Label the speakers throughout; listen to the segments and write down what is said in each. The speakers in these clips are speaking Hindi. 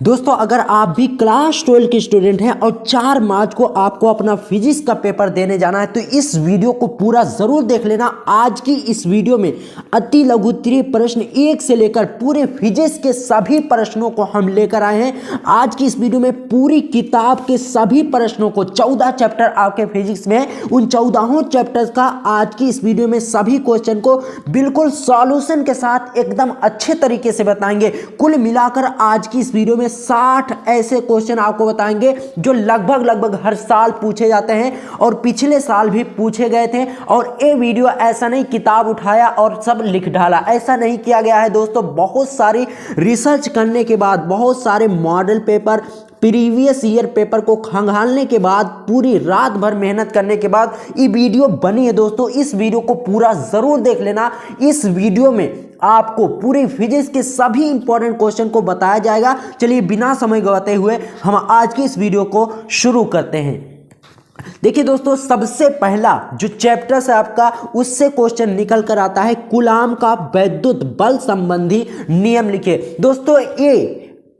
Speaker 1: दोस्तों अगर आप भी क्लास 12 के स्टूडेंट हैं और 4 मार्च को आपको अपना फिजिक्स का पेपर देने जाना है तो इस वीडियो को पूरा जरूर देख लेना। आज की इस वीडियो में अति लघुत्तरीय प्रश्न 1 से लेकर पूरे फिजिक्स के सभी प्रश्नों को हम लेकर आए हैं। आज की इस वीडियो में पूरी किताब के सभी प्रश्नों को 14 चैप्टर आपके फिजिक्स में है, उन 14 चैप्टर्स का आज की इस वीडियो में सभी क्वेश्चन को बिल्कुल सॉल्यूशन के साथ एकदम अच्छे तरीके से बताएंगे। कुल मिलाकर आज की इस वीडियो में 60 ऐसे क्वेश्चन आपको बताएंगे जो लगभग हर साल पूछे जाते हैं और पिछले साल भी पूछे गए थे। और ये वीडियो ऐसा नहीं किताब उठाया और सब लिख डाला, ऐसा नहीं किया गया है दोस्तों। बहुत सारी रिसर्च करने के बाद, बहुत सारे model paper, previous year paper को खंगालने के बाद, पूरी रात भर मेहनत करने के बाद ये वीडियो बनी है दोस्तों। इस वीडियो को पूरा जरूर देख लेना। इस वीडियो में आपको पूरी फिजिक्स के सभी इंपॉर्टेंट क्वेश्चन को बताया जाएगा। चलिए बिना समय गवाते हुए हम आज की इस वीडियो को शुरू करते हैं। देखिए दोस्तों, सबसे पहला जो चैप्टर है आपका, उससे क्वेश्चन निकल कर आता है कूलाम का वैद्युत बल संबंधी नियम लिखिए। दोस्तों ये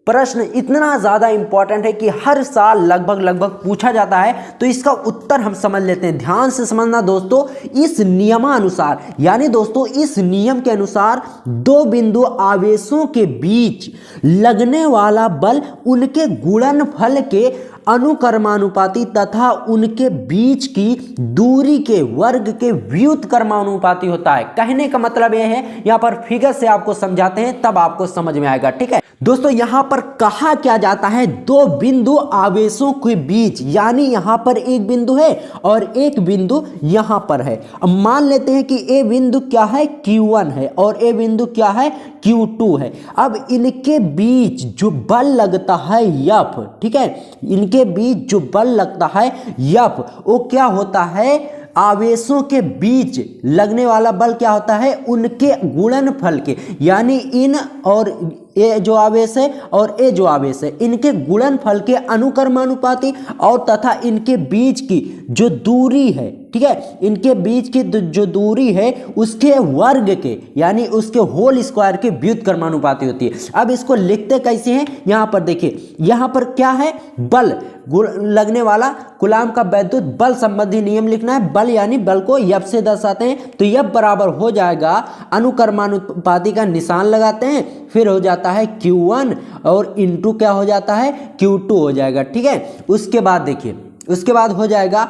Speaker 1: प्रश्न इतना ज्यादा इंपॉर्टेंट है कि हर साल लगभग पूछा जाता है, तो इसका उत्तर हम समझ लेते हैं। ध्यान से समझना दोस्तों, इस नियमानुसार यानी दोस्तों इस नियम के अनुसार दो बिंदु आवेशों के बीच लगने वाला बल उनके गुणनफल के अनुक्रमानुपाती तथा उनके बीच की दूरी के वर्ग के व्युत्क्रमानुपाती होता है। कहने का मतलब यह है, यहां पर फिगर से आपको समझाते हैं तब आपको समझ में आएगा। ठीक है दोस्तों, यहां पर कहा क्या जाता है, दो बिंदु आवेशों के बीच, यानी यहां पर एक बिंदु है और एक बिंदु यहां पर है। अब मान लेते हैं कि ए बिंदु क्या है, Q1 है और ए बिंदु क्या है, Q2 है। अब इनके बीच जो बल लगता है F, ठीक है, इनके बीच जो बल लगता है F, वो क्या होता है, आवेशों के बीच लगने वाला बल क्या होता है, उनके गुणनफल के, यानी इन और ए जो आवेश है और ए जो आवेश है, इनके गुणनफल के अनुक्रमानुपाती और तथा इनके बीच की जो दूरी है, ठीक है, इनके बीच की जो दूरी है उसके वर्ग के, यानी उसके होल स्क्वायर के व्युत्क्रमानुपाती होती है। अब इसको लिखते कैसे हैं, यहां पर देखिए, यहां पर क्या है, बल लगने वाला कूलाम का वैद्युत बल संबंधी नियम लिखना है। बल यानी बल को F से दर्शाते हैं, तो F बराबर हो जाएगा, अनुक्रमानुपाती का निशान लगाते हैं, फिर हो जाता है Q1 और इंटू क्या हो जाता है, Q2 हो जाएगा। ठीक है, उसके बाद देखिए, उसके बाद हो जाएगा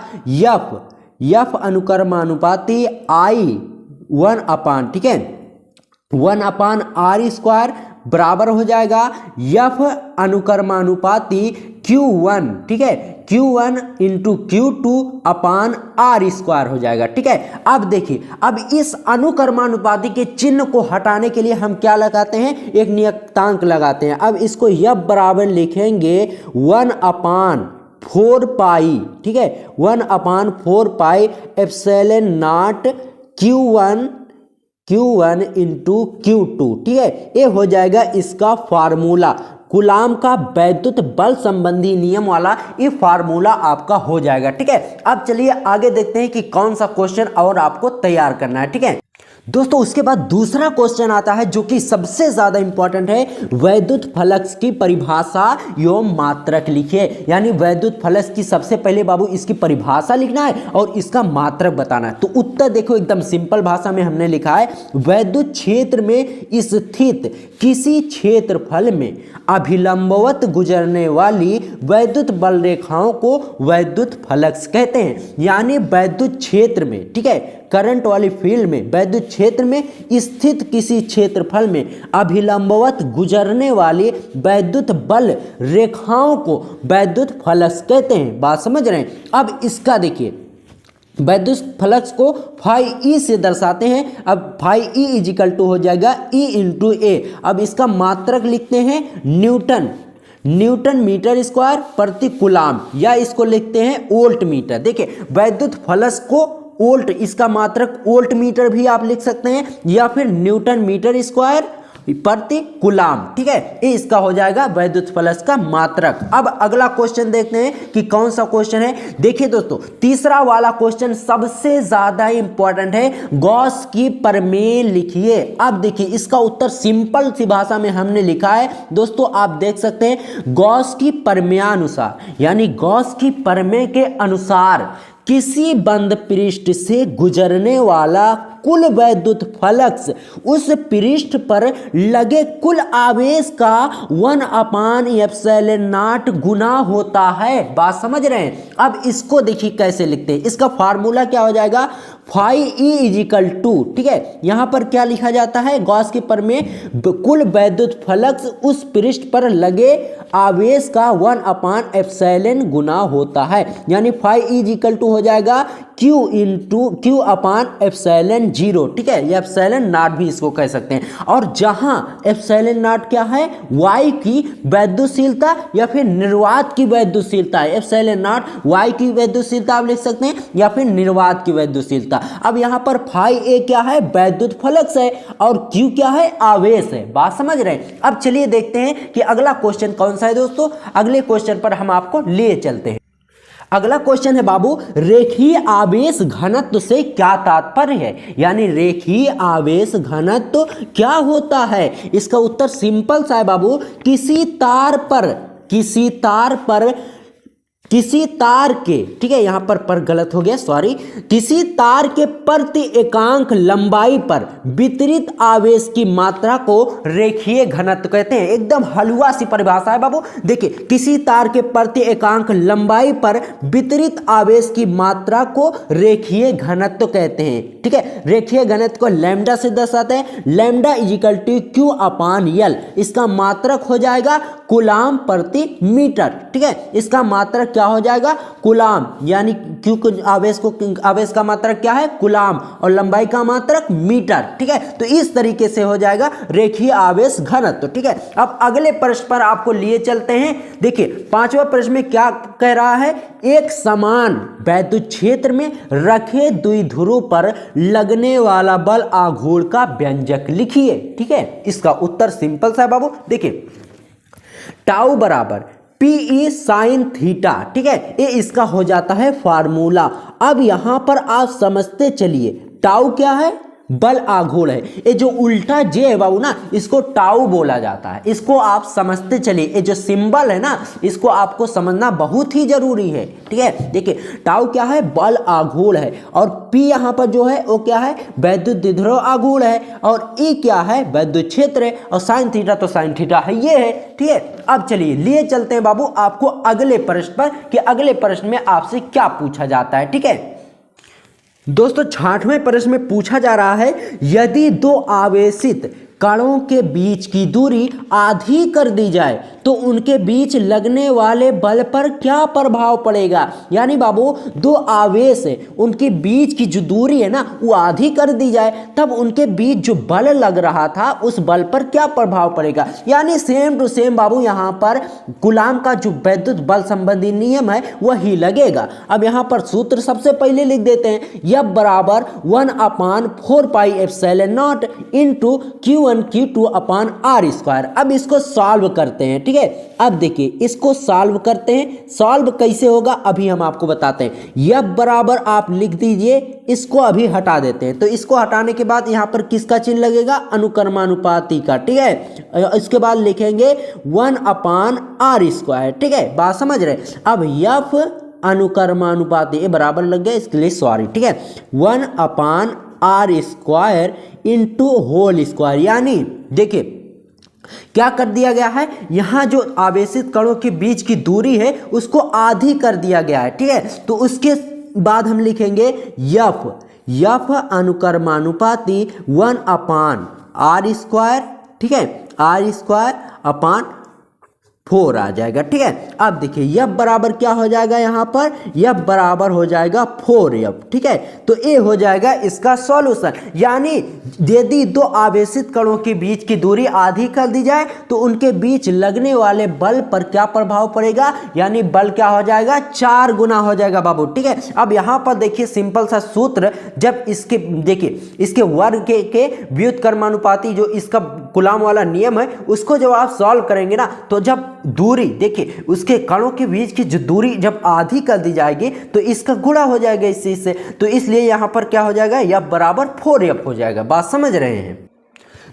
Speaker 1: F अनुक्रमानुपाती I 1/, ठीक है, 1/r स्क्वायर बराबर हो जाएगा F अनुक्रमानुपाती Q1, ठीक है, Q1 इंटू Q2/r स्क्वायर हो जाएगा। ठीक है, अब देखिए, अब इस अनुक्रमानुपाती के चिन्ह को हटाने के लिए हम क्या लगाते हैं, एक नियतांक लगाते हैं। अब इसको F बराबर लिखेंगे 1/4 पाई, ठीक है, 1/4 pi epsilon not Q1 into Q2, ठीक है, ये हो जाएगा इसका फार्मूला। कूलाम का वैद्युत बल संबंधी नियम वाला ये फार्मूला आपका हो जाएगा। ठीक है, अब चलिए आगे देखते हैं कि कौन सा क्वेश्चन और आपको तैयार करना है। ठीक है दोस्तों, उसके बाद दूसरा क्वेश्चन आता है जो कि सबसे ज्यादा इंपॉर्टेंट है, वैद्युत फ्लक्स की परिभाषा एवं मात्रक लिखिए। यानी वैद्युत फ्लक्स की सबसे पहले बाबू इसकी परिभाषा लिखना है और इसका मात्रक बताना है। तो उत्तर देखो, एकदम सिंपल भाषा में हमने लिखा है, वैद्युत क्षेत्र में स्थित किसी क्षेत्रफल में अभिलंबवत गुजरने वाली वैद्युत बल रेखाओं को वैद्युत फ्लक्स कहते हैं। यानी वैद्युत क्षेत्र में, ठीक है, करंट वाली फील्ड में, वैद्युत क्षेत्र में स्थित किसी क्षेत्रफल में अभिलंबवत गुजरने वाली वैद्युत बल रेखाओं को वैद्युत फ्लक्स कहते हैं। बात समझ रहे हैं। अब इसका देखिए, वैद्युत फ्लक्स को फाई ई से दर्शाते हैं। अब फाई ई इजिकल टू हो जाएगा ई इंटू ए। अब इसका मात्रक लिखते हैं न्यूटन मीटर स्क्वायर प्रति कूलाम, या इसको लिखते हैं वोल्ट मीटर। देखिए, वैद्युत फ्लक्स को वोल्ट, इसका मात्रक वोल्ट मीटर भी आप लिख सकते हैं, या फिर न्यूटन मीटर स्क्वायर प्रति कूलाम, ठीक है, ये इसका हो जाएगा वैद्युत फ्लक्स का मात्रक। अब अगला क्वेश्चन देखते हैं कि कौन सा क्वेश्चन है। देखिए दोस्तों, तीसरा वाला क्वेश्चन सबसे ज्यादा इंपॉर्टेंट है। गॉस की प्रमेय लिखिए। अब देखिए इसका उत्तर सिंपल सी भाषा में हमने लिखा है दोस्तों, आप देख सकते हैं। गॉस की प्रमेयानुसार, यानी गॉस की प्रमेय के अनुसार किसी बंद पृष्ठ से गुजरने वाला कुल वैद्युत फ्लक्स उस पृष्ठ पर लगे कुल आवेश का 1/ε0 गुना होता है। बात समझ रहे हैं। अब इसको देखिए कैसे लिखते हैं। इसका फार्मूला क्या हो जाएगा, φE = 2, ठीक है। यहां पर क्या लिखा जाता है, गॉस के प्रमेय कुल वैद्युत फ्लक्स उस पृष्ठ पर लगे आवेश का 1/ε गुना होता है, यानी φE = हो जाएगा Q/Q/ε0, ठीक है। ये ε0 भी इसको कह सकते हैं। और जहां ε0 क्या है, वायु की वैद्युतशीलता या फिर निर्वात की वैद्युतशीलता है। ε0 वायु की वैद्युतशीलता आप लिख सकते हैं या फिर निर्वात की वैद्युतशीलता। अब यहां पर φA क्या है, वैद्युत फ्लक्स है, और Q क्या है, आवेश है। बात समझ रहे हैं। अब चलिए देखते हैं कि अगला क्वेश्चन कौन सा है दोस्तों। अगले क्वेश्चन पर हम आपको ले चलते हैं। अगला क्वेश्चन है बाबू, रेखीय आवेश घनत्व से क्या तात्पर्य है, यानी रेखीय आवेश घनत्व क्या होता है। इसका उत्तर सिंपल सा है बाबू, किसी तार के, ठीक है, यहां पर गलत हो गया, सॉरी, किसी तार के प्रति एकांक लंबाई पर वितरित आवेश की मात्रा को रेखीय घनत्व कहते हैं। एकदम हलवा सी परिभाषा है बाबू। देखिए, किसी तार के प्रति एकांक लंबाई पर वितरित आवेश की मात्रा को रेखीय घनत्व कहते हैं, ठीक है। रेखीय घनत्व को लैम्डा से दर्शाते हैं। Lambda = Q/L। इसका मात्रक हो जाएगा कूलाम प्रति मीटर, ठीक है। इसका मात्रक क्या हो जाएगा, कूलाम, यानी क्यू को आवेश का मात्रक क्या है, कूलाम, और लंबाई का मात्रक मीटर, ठीक है। तो इस तरीके से हो जाएगा रेखीय आवेश घनत्व, ठीक है। अब अगले प्रश्न पर आपको लिए चलते हैं। देखिए, पांचवा प्रश्न में क्या कह रहा है, एक समान वैद्युत क्षेत्र में रखे द्विध्रुव पर लगने वाला बल आघूर्ण का व्यंजक लिखिए, ठीक है। इसका उत्तर सिंपल सा है बाबू। देखिए, टाउ बराबर PE sin थीटा, ठीक है, ये इसका हो जाता है फार्मूला। अब यहां पर आप समझते चलिए, टाउ क्या है, बल आघूर्ण है। ये जो उल्टा जे है बाबू ना, इसको टाउ बोला जाता है। इसको आप समझते चलिए, ये जो सिंबल है ना, इसको आपको समझना बहुत ही जरूरी है, ठीक है। देखिए, टाउ क्या है, बल आघूर्ण है, और P यहाँ पर जो है वो क्या है, वैद्युत द्विध्रुव आघूर्ण है, और E क्या है, वैद्युत क्षेत्र है, और साइन थीटा तो साइन थीटा है, ये है, ठीक है। अब चलिए लिए चलते हैं बाबू आपको अगले प्रश्न पर, कि अगले प्रश्न में आपसे क्या पूछा जाता है, ठीक है। दोस्तों, 6वें प्रश्न में पूछा जा रहा है, यदि दो आवेशित कणों के बीच की दूरी आधी कर दी जाए तो उनके बीच लगने वाले बल पर क्या प्रभाव पड़ेगा। यानी बाबू, दो आवेश है, उनके बीच की जो दूरी है ना, वो आधी कर दी जाए, तब उनके बीच जो बल लग रहा था उस बल पर क्या प्रभाव पड़ेगा। यानी सेम टू सेम बाबू, यहाँ पर कूलाम का जो वैद्युत बल संबंधी नियम है वही लगेगा। अब यहाँ पर सूत्र सबसे पहले लिख देते हैं, F बराबर 1/4πε0 इंटू Q1Q2/R²। अब इसको सॉल्व करते हैं, ठीक है। अब देखिए, इसको सॉल्व करते हैं। सॉल्व कैसे होगा अभी हम आपको बताते हैं। F बराबर आप लिख दीजिए, इसको अभी हटा देते हैं। तो इसको हटाने के बाद यहाँ पर किसका चिन्ह लगेगा, अनुक्रमानुपाती का, ठीक है। इसके बाद लिखेंगे 1/R², ठीक है। बात समझ रहे। अब F अनुक्रमानुपाती, ये बराबर लग गया, इसके लिए सॉरी, ठीक है। 1/R² इंटू होल स्क्वायर, यानी देखिए क्या कर दिया गया है, यहां जो आवेशित कणों के बीच की दूरी है उसको आधी कर दिया गया है, ठीक है। तो उसके बाद हम लिखेंगे F अनुक्रमानुपाती 1/R², ठीक है, R² 4 आ जाएगा। ठीक है, अब देखिए F बराबर क्या हो जाएगा, यहाँ पर F बराबर हो जाएगा 4F। ठीक है, तो ये हो जाएगा इसका सॉल्यूशन। यानी यदि दो आवेशित कणों के बीच की दूरी आधी कर दी जाए तो उनके बीच लगने वाले बल पर क्या प्रभाव पड़ेगा, यानी बल क्या हो जाएगा, 4 गुना हो जाएगा बाबू। ठीक है, अब यहाँ पर देखिए सिंपल सा सूत्र, जब इसके देखिए इसके वर्ग के व्युत्क्रमानुपाती जो इसका कूलॉम वाला नियम है उसको जब आप सॉल्व करेंगे ना, तो जब दूरी देखिए उसके कणों के बीच की जो दूरी जब आधी कर दी जाएगी तो इसका गुणा हो जाएगा इस चीज से, तो इसलिए यहां पर क्या हो जाएगा, F बराबर 4F हो जाएगा। बात समझ रहे हैं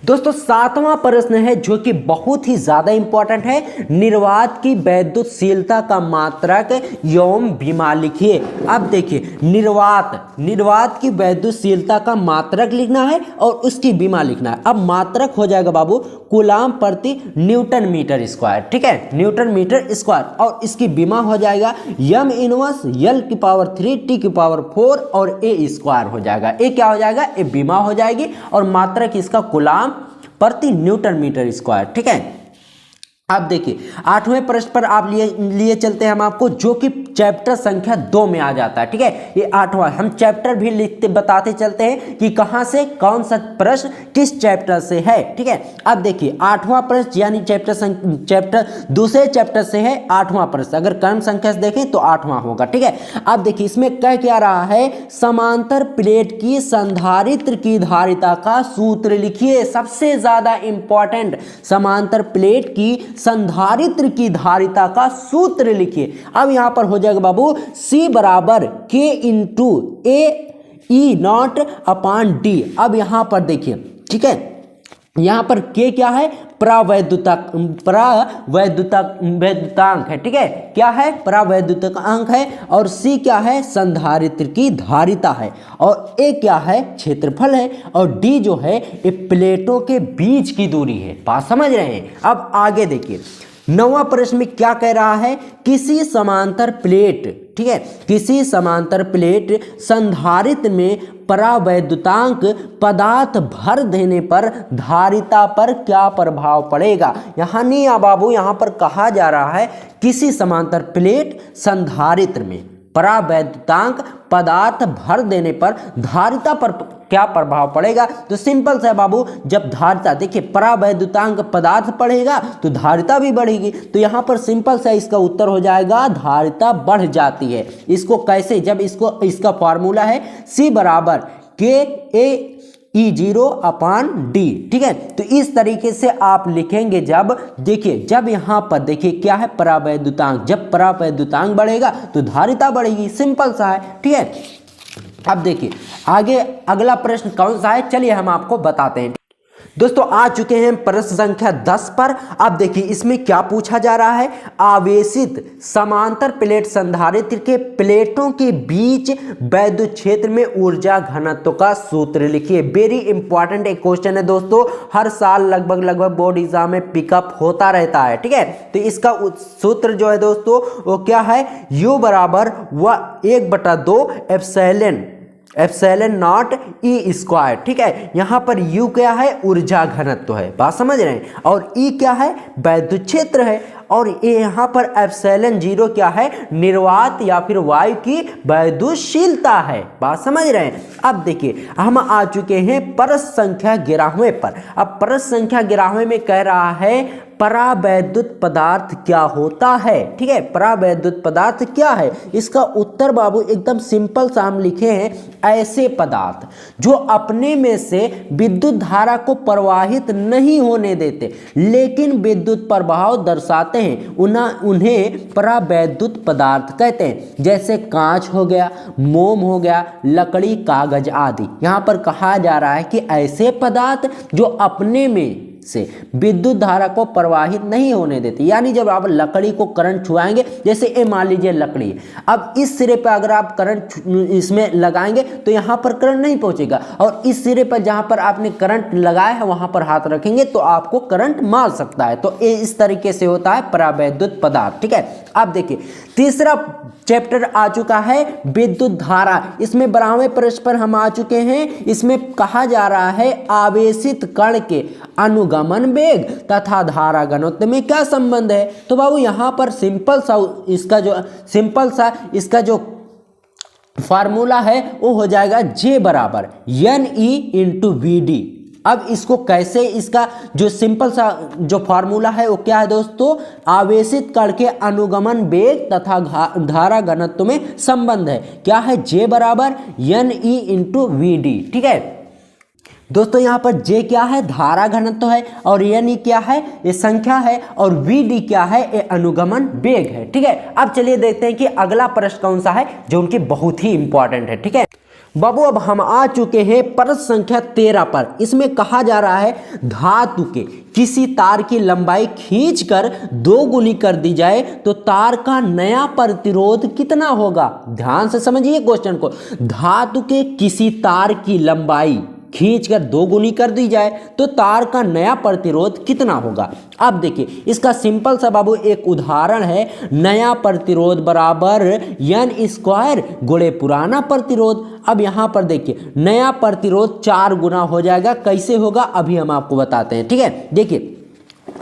Speaker 1: दोस्तों। 7वां प्रश्न है जो कि बहुत ही ज्यादा इंपॉर्टेंट है, निर्वात की वैद्युतशीलता का मात्रक एवं विमा लिखिए। अब देखिए निर्वात की वैद्युतशीलता का मात्रक लिखना है और उसकी विमा लिखना है। अब मात्रक हो जाएगा बाबू कूलॉम प्रति न्यूटन मीटर स्क्वायर। ठीक है, न्यूटन मीटर स्क्वायर, और इसकी विमा हो जाएगा m इनवर्स L⁻³ T⁴ और a स्क्वायर हो जाएगा। ये क्या हो जाएगा, ये विमा हो जाएगी और मात्रक इसका कूलॉम प्रति न्यूटन मीटर स्क्वायर। ठीक है, अब देखिए 8वें प्रश्न पर आप लिए चलते हैं हम आपको, जो कि चैप्टर संख्या 2 में आ जाता है। ठीक है, ये 8वां, हम चैप्टर भी लिखते बताते चलते हैं कि कहां से कौन सा प्रश्न किस चैप्टर से है। ठीक है, अब देखिए 8वां प्रश्न यानी चैप्टर दूसरे चैप्टर से है 8वां प्रश्न। अगर क्रम संख्या से देखें तो 8वां होगा। ठीक है, अब देखिए इसमें कह क्या रहा है, समांतर प्लेट की संधारित्र की धारिता का सूत्र लिखिए। सबसे ज्यादा इंपॉर्टेंट, समांतर प्लेट की संधारित्र की धारिता का सूत्र लिखिए। अब यहां पर हो जाएगा बाबू C बराबर K इंटू A⁻⁷ D। अब यहां पर देखिए, ठीक है, यहां पर K क्या है, परावैद्युतांक है। ठीक है, क्या है, परावैद्युतांक है, और C क्या है, संधारित्र की धारिता है, और A क्या है, क्षेत्रफल है, और D जो है ये प्लेटों के बीच की दूरी है। बात समझ रहे हैं। अब आगे देखिए 9वां प्रश्न में क्या कह रहा है, किसी समांतर प्लेट, ठीक है, किसी समांतर प्लेट संधारित्र में परावैद्युतांक पदार्थ भर देने पर धारिता पर क्या प्रभाव पड़ेगा। यहां नहीं बाबू, यहां पर कहा जा रहा है किसी समांतर प्लेट संधारित्र में परावैद्युतांक पदार्थ भर देने पर धारिता पर क्या प्रभाव पड़ेगा। तो सिंपल सा है बाबू, जब धारिता देखिए परावैद्युतांक पदार्थ बढ़ेगा तो धारिता भी बढ़ेगी। तो यहाँ पर सिंपल सा इसका उत्तर हो जाएगा धारिता बढ़ जाती है। इसको कैसे, जब इसका फॉर्मूला है C बराबर KE0/D। ठीक है, तो इस तरीके से आप लिखेंगे। जब देखिए, जब यहां पर देखिए क्या है, परावैद्युतांक, जब परावैद्युतांक बढ़ेगा तो धारिता बढ़ेगी। सिंपल सा है। ठीक है, अब देखिए आगे अगला प्रश्न कौन सा है, चलिए हम आपको बताते हैं। दोस्तों आ चुके हैं प्रश्न संख्या 10 पर। अब देखिए इसमें क्या पूछा जा रहा है, आवेशित समांतर प्लेट संधारित्र के प्लेटों के बीच वैद्युत क्षेत्र में ऊर्जा घनत्व का सूत्र लिखिए। वेरी इंपॉर्टेंट एक क्वेश्चन है दोस्तों, हर साल लगभग बोर्ड एग्जाम में पिकअप होता रहता है। ठीक है, तो इसका सूत्र जो है दोस्तों वो क्या है, U बराबर 1/2 एप्सिलॉन नॉट E स्क्वायर। ठीक है, यहां पर U क्या है, ऊर्जा घनत्व है। बात समझ रहे हैं, और E क्या है, वैद्युत क्षेत्र है, और ये यहाँ पर एप्सिलॉन 0 क्या है, निर्वात या फिर वायु की वैद्युतशीलता है। बात समझ रहे हैं। अब देखिए हम आ चुके हैं प्रश्न संख्या 11वें पर। अब प्रश्न संख्या 11वें में कह रहा है परावैद्युत पदार्थ क्या होता है। ठीक है, परावैद्युत पदार्थ क्या है, इसका उत्तर बाबू एकदम सिंपल सा हम लिखे हैं, ऐसे पदार्थ जो अपने में से विद्युत धारा को प्रवाहित नहीं होने देते लेकिन विद्युत प्रभाव दर्शाते हैं, उन्हें परावैद्युत पदार्थ कहते हैं। जैसे कांच हो गया, मोम हो गया, लकड़ी, कागज आदि। यहाँ पर कहा जा रहा है कि ऐसे पदार्थ जो अपने में से विद्युत धारा को प्रवाहित नहीं होने देती, यानी जब आप लकड़ी को करंट छुआएंगे, जैसे ये मान लीजिए लकड़ी, अब इस सिरे पर अगर आप करंट इसमें लगाएंगे तो यहाँ पर करंट नहीं पहुंचेगा, और इस सिरे पर जहां पर आपने करंट लगाया है वहां पर हाथ रखेंगे तो आपको करंट मार सकता है। तो ये इस तरीके से होता है परावैद्युत पदार्थ। ठीक है, अब देखिए तीसरा चैप्टर आ चुका है विद्युत धारा। इसमें 12वें प्रश्न पर हम आ चुके हैं। इसमें कहा जा रहा है आवेशित कण के अनुगामी अनुगमन वेग तथा धारा घनत्व में क्या संबंध है? तो बाबू यहाँ पर सिंपल सा इसका जो फार्मूला है वो हो जाएगा J बराबर NE इंटू VD। अब इसको कैसे, इसका जो सिंपल सा जो फार्मूला है वो क्या है दोस्तों? आवेशित कण के अनुगमन वेग तथा धारा घनत्व में संबंध है। क्या है? J बराबर NE इंटू VD। ठीक है दोस्तों, यहाँ पर J क्या है? धारा घनत्व है, और NE क्या है? ये संख्या है, और VD क्या है? ये अनुगमन वेग है। ठीक है, अब चलिए देखते हैं कि अगला प्रश्न कौन सा है जो उनकी बहुत ही इंपॉर्टेंट है। ठीक है बाबू, अब हम आ चुके हैं प्रश्न संख्या 13 पर। इसमें कहा जा रहा है धातु के किसी तार की लंबाई खींचकर 2 गुनी कर दी जाए तो तार का नया प्रतिरोध कितना होगा? ध्यान से समझिए क्वेश्चन को। धातु के किसी तार की लंबाई खींचकर 2 गुनी कर दी जाए तो तार का नया प्रतिरोध कितना होगा? अब देखिए, इसका सिंपल सा बाबू एक उदाहरण है। नया प्रतिरोध बराबर N² गुणे पुराना प्रतिरोध। अब यहाँ पर देखिए, नया प्रतिरोध 4 गुना हो जाएगा। कैसे होगा अभी हम आपको बताते हैं। ठीक है, देखिए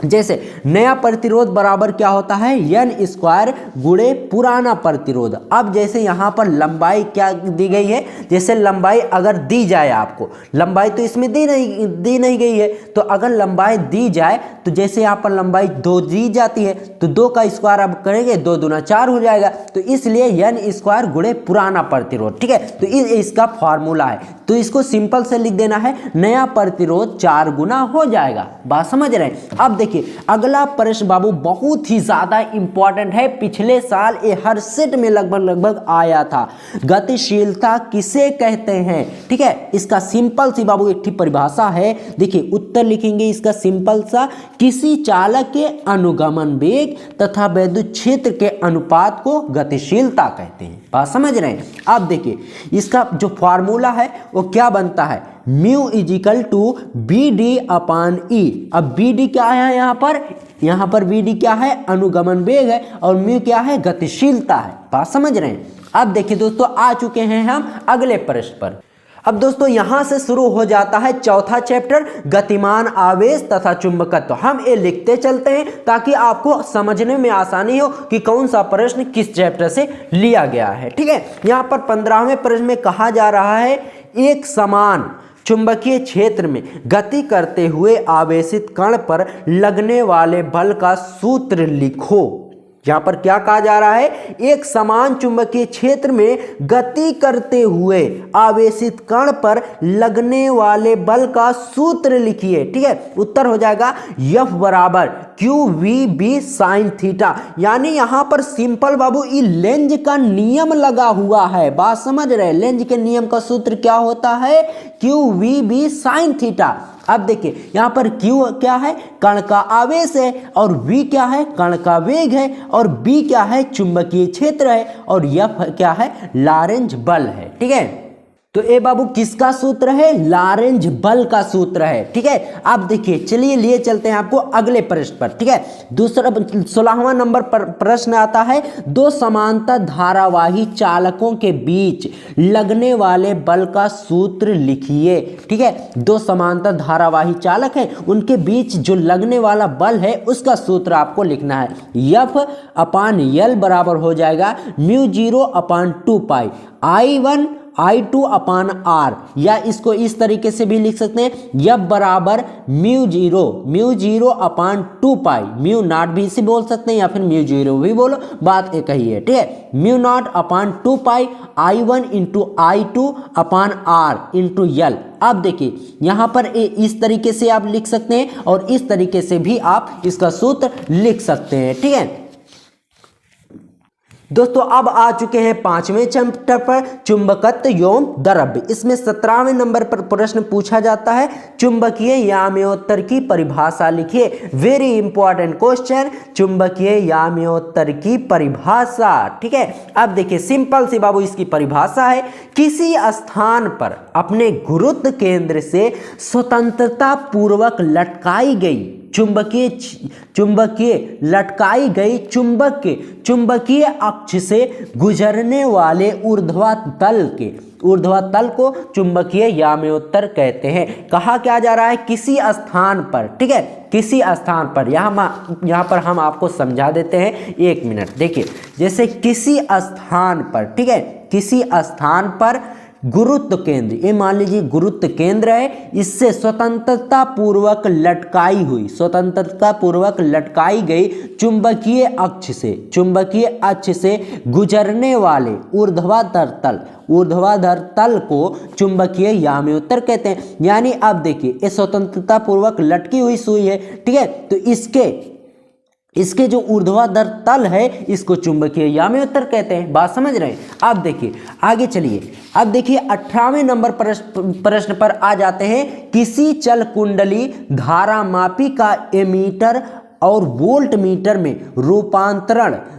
Speaker 1: जैसे नया प्रतिरोध बराबर क्या होता है? N² गुणे पुराना प्रतिरोध। अब जैसे यहाँ पर लंबाई क्या दी गई है? जैसे लंबाई अगर दी जाए, आपको लंबाई तो इसमें दी नहीं गई है, तो अगर लंबाई दी जाए तो जैसे यहाँ पर लंबाई 2 दी जाती है तो 2 का स्क्वायर अब करेंगे 2 दूना 4 हो जाएगा, तो इसलिए N² गुणे पुराना प्रतिरोध। ठीक है, तो इसका फॉर्मूला है, तो इसको सिंपल से लिख देना है, नया प्रतिरोध 4 गुना हो जाएगा। बात समझ रहे हैं? अब देखिए अगला प्रश्न बाबू बहुत ही ज्यादा इंपॉर्टेंट है। पिछले साल ये हर सेट में लगभग आया था। गतिशीलता किसे कहते हैं? ठीक है, इसका सिंपल सी बाबू एक परिभाषा है। देखिए उत्तर लिखेंगे इसका सिंपल सा, किसी चालक के अनुगमन वेग तथा विद्युत क्षेत्र के अनुपात को गतिशीलता कहते हैं। बात समझ रहे हैं? अब देखिए इसका जो फॉर्मूला है वो क्या बनता है? Mu equal to BD upon E। अब BD क्या है यहाँ पर BD क्या है? अनुगमन वेग है, और म्यू क्या है? गतिशीलता है। बात समझ रहे हैं? अब देखिए दोस्तों, आ चुके हैं हम अगले प्रश्न पर। अब दोस्तों यहां से शुरू हो जाता है चौथा चैप्टर, गतिमान आवेश तथा चुंबकत्व। हम ये लिखते चलते हैं ताकि आपको समझने में आसानी हो कि कौन सा प्रश्न किस चैप्टर से लिया गया है। ठीक है, यहाँ पर 15वें प्रश्न में कहा जा रहा है, एक समान चुंबकीय क्षेत्र में गति करते हुए आवेशित कण पर लगने वाले बल का सूत्र लिखो। यहाँ पर क्या कहा जा रहा है? एक समान चुंबकीय क्षेत्र में गति करते हुए आवेशित कण पर लगने वाले बल का सूत्र लिखिए। ठीक है, उत्तर हो जाएगा F बराबर QVB sin थीटा। यानी यहाँ पर सिंपल बाबू ये लेंज का नियम लगा हुआ है। बात समझ रहे हैं? लेंज के नियम का सूत्र क्या होता है? QVB sin theta. अब देखिए यहाँ पर Q क्या है? कण का आवेश है, और V क्या है? कण का वेग है, और B क्या है? चुंबकीय क्षेत्र है, और F क्या है? लॉरेंज बल है। ठीक है, तो ए बाबू किसका सूत्र है? लॉरेंज बल का सूत्र है। ठीक है, अब देखिए चलिए लिए चलते हैं आपको अगले प्रश्न पर। ठीक है, दूसरा 16वां नंबर पर प्रश्न आता है, 2 समांतर धारावाही चालकों के बीच लगने वाले बल का सूत्र लिखिए। ठीक है, 2 समांतर धारावाही चालक हैं, उनके बीच जो लगने वाला बल है उसका सूत्र आपको लिखना है। F अपान L बराबर हो जाएगा μ0 अपान 2 पाई I2 अपान R, या इसको इस तरीके से भी लिख सकते हैं, F बराबर μ0 अपान 2 पाई, म्यू नॉट भी इसे बोल सकते हैं या फिर μ0 भी बोलो, बात एक ही है। ठीक है, μ0 अपान 2 पाई I1 इंटू I2 अपान R इंटू L। अब देखिए यहाँ पर इस तरीके से आप लिख सकते हैं, और इस तरीके से भी आप इसका सूत्र लिख सकते हैं। ठीक है दोस्तों, अब आ चुके हैं 5वें चैप्टर पर, चुंबकत्व एवं द्रव्य। इसमें 17वें नंबर पर प्रश्न पूछा जाता है, चुंबकीय याम्योत्तर की परिभाषा लिखिए। वेरी इंपॉर्टेंट क्वेश्चन, चुंबकीय याम्योत्तर की परिभाषा। ठीक है, अब देखिए सिंपल सी बाबू इसकी परिभाषा है, किसी स्थान पर अपने गुरुत्व केंद्र से स्वतंत्रता पूर्वक लटकाई गई लटकाई गई चुंबक के चुंबकीय अक्ष से गुजरने वाले ऊर्ध्वाधर तल के ऊर्ध्वातल को चुंबकीय याम्योत्तर कहते हैं। कहा क्या जा रहा है, किसी स्थान पर, ठीक है, किसी स्थान पर। यहाँ पर हम आपको समझा देते हैं, 1 मिनट देखिए। जैसे किसी स्थान पर, ठीक है, किसी स्थान पर गुरुत्व केंद्र, ये मान लीजिए गुरुत्व केंद्र है, इससे स्वतंत्रता पूर्वक लटकाई गई चुंबकीय अक्ष से गुजरने वाले ऊर्ध्वाधर तल को चुंबकीय याम्योत्तर कहते हैं। यानी अब देखिए ये स्वतंत्रता पूर्वक लटकी हुई सुई है, ठीक है, तो इसके जो ऊर्ध्वाधर तल है इसको चुंबकीय याम्योत्तर कहते हैं। बात समझ रहे हैं। अब देखिए आगे चलिए। अब देखिए 18वें नंबर प्रश्न पर आ जाते हैं। किसी चल कुंडली धारामापी का एमीटर और वोल्ट मीटर में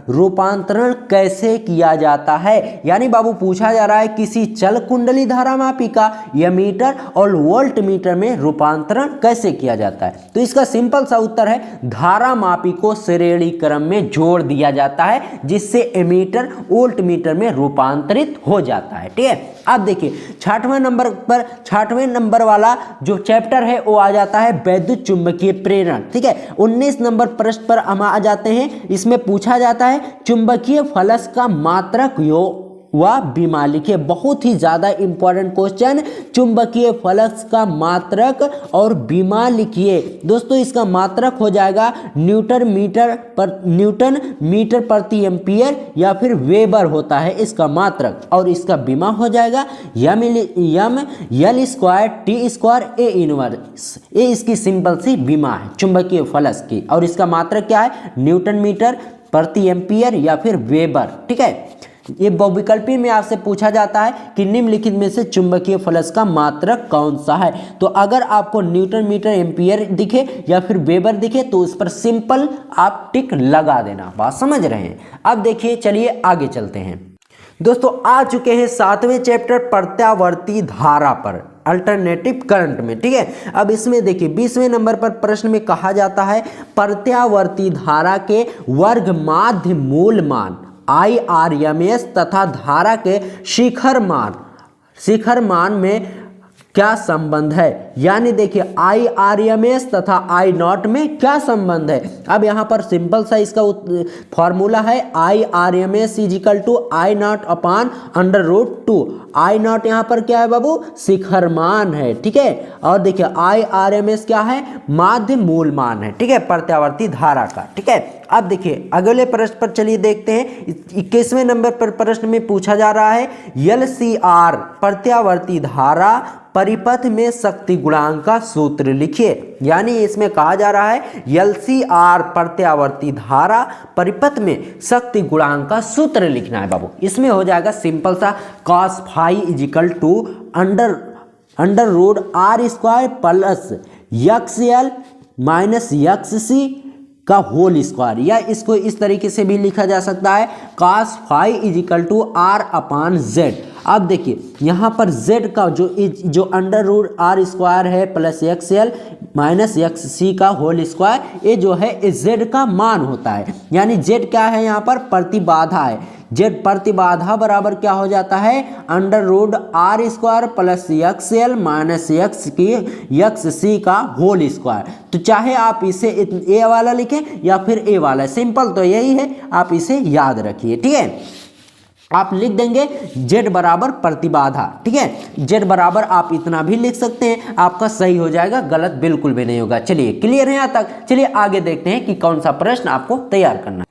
Speaker 1: रूपांतरण कैसे किया जाता है। यानी बाबू पूछा जा रहा है किसी चल कुंडली धारामापी का एमीटर और वोल्ट मीटर में रूपांतरण कैसे किया जाता है। तो इसका सिंपल सा उत्तर है, धारामापी को श्रेणी क्रम में जोड़ दिया जाता है, जिससे एमीटर वोल्ट मीटर में रूपांतरित हो जाता है। ठीक है, अब देखिए 6वें नंबर वाला जो चैप्टर है वो आ जाता है वैद्युत चुंबकीय प्रेरण। ठीक है, 19 नंबर प्रश्न पर हम आ जाते हैं। इसमें पूछा जाता है चुंबकीय फलक का मात्रक व बीमा लिखिए। बहुत ही ज्यादा इंपॉर्टेंट क्वेश्चन, चुंबकीय फलक का मात्रक और बीमा लिखिए। दोस्तों इसका मात्रक हो जाएगा न्यूटन मीटर प्रति एम्पियर या फिर वेबर होता है इसका मात्रक, और इसका बीमा हो जाएगा L² T² A इनवर्स। ये इसकी सिंपल सी बीमा है चुंबकीय फलक की, और इसका मात्रक क्या है, न्यूटन मीटर प्रति एम्पियर या फिर वेबर। ठीक है, ये बहुविकल्पी में आपसे पूछा जाता है कि निम्नलिखित में से चुंबकीय फलक का मात्रक कौन सा है। तो अगर आपको न्यूटन मीटर एम्पियर दिखे या फिर वेबर दिखे तो उस पर सिंपल आप टिक लगा देना। बात समझ रहे हैं। अब देखिए चलिए आगे चलते हैं। दोस्तों आ चुके हैं 7वें चैप्टर प्रत्यावर्ती धारा पर, अल्टरनेटिव करंट में। ठीक है, अब इसमें देखिए 20वें नंबर पर प्रश्न में कहा जाता है प्रत्यावर्ती धारा के वर्ग माध्य मूल मान IRMS तथा धारा के शिखर मान में क्या संबंध है। यानी देखिए IRMS तथा I0 में क्या संबंध है। अब यहाँ पर सिंपल सा इसका फॉर्मूला है IRMS = I0/√2। I0 यहाँ पर क्या है बाबू, शिखर मान है। ठीक है, और देखिए IRMS क्या है, माध्य मूल मान है। ठीक है, प्रत्यावर्ती धारा का। ठीक है, अब देखिए अगले प्रश्न पर चलिए देखते हैं। 21वें नंबर पर प्रश्न में पूछा जा रहा है LCR प्रत्यावर्ती धारा परिपथ में शक्ति गुणांक का सूत्र लिखिए। यानी इसमें कहा जा रहा है LCR प्रत्यावर्ती धारा परिपथ में शक्ति गुणांक का सूत्र लिखना है बाबू। इसमें हो जाएगा सिंपल सा cos phi = √R² + XL - XC का होल स्क्वायर, या इसको इस तरीके से भी लिखा जा सकता है cos phi = R/Z। अब देखिए यहाँ पर Z का जो √R² है प्लस XL - XC का होल स्क्वायर, ये जो है Z का मान होता है। यानी Z क्या है, यहाँ पर प्रतिबाधा है। Z प्रतिबाधा बराबर क्या हो जाता है, √R² प्लस XL - XC का होल स्क्वायर। तो चाहे आप इसे ए वाला लिखें या फिर ए वाला, सिंपल तो यही है, आप इसे याद रखिए। ठीक है, आप लिख देंगे Z बराबर प्रतिबाधा। ठीक है, Z बराबर आप इतना भी लिख सकते हैं, आपका सही हो जाएगा, गलत बिल्कुल भी नहीं होगा। चलिए क्लियर है यहाँ तक। चलिए आगे देखते हैं कि कौन सा प्रश्न आपको तैयार करना है।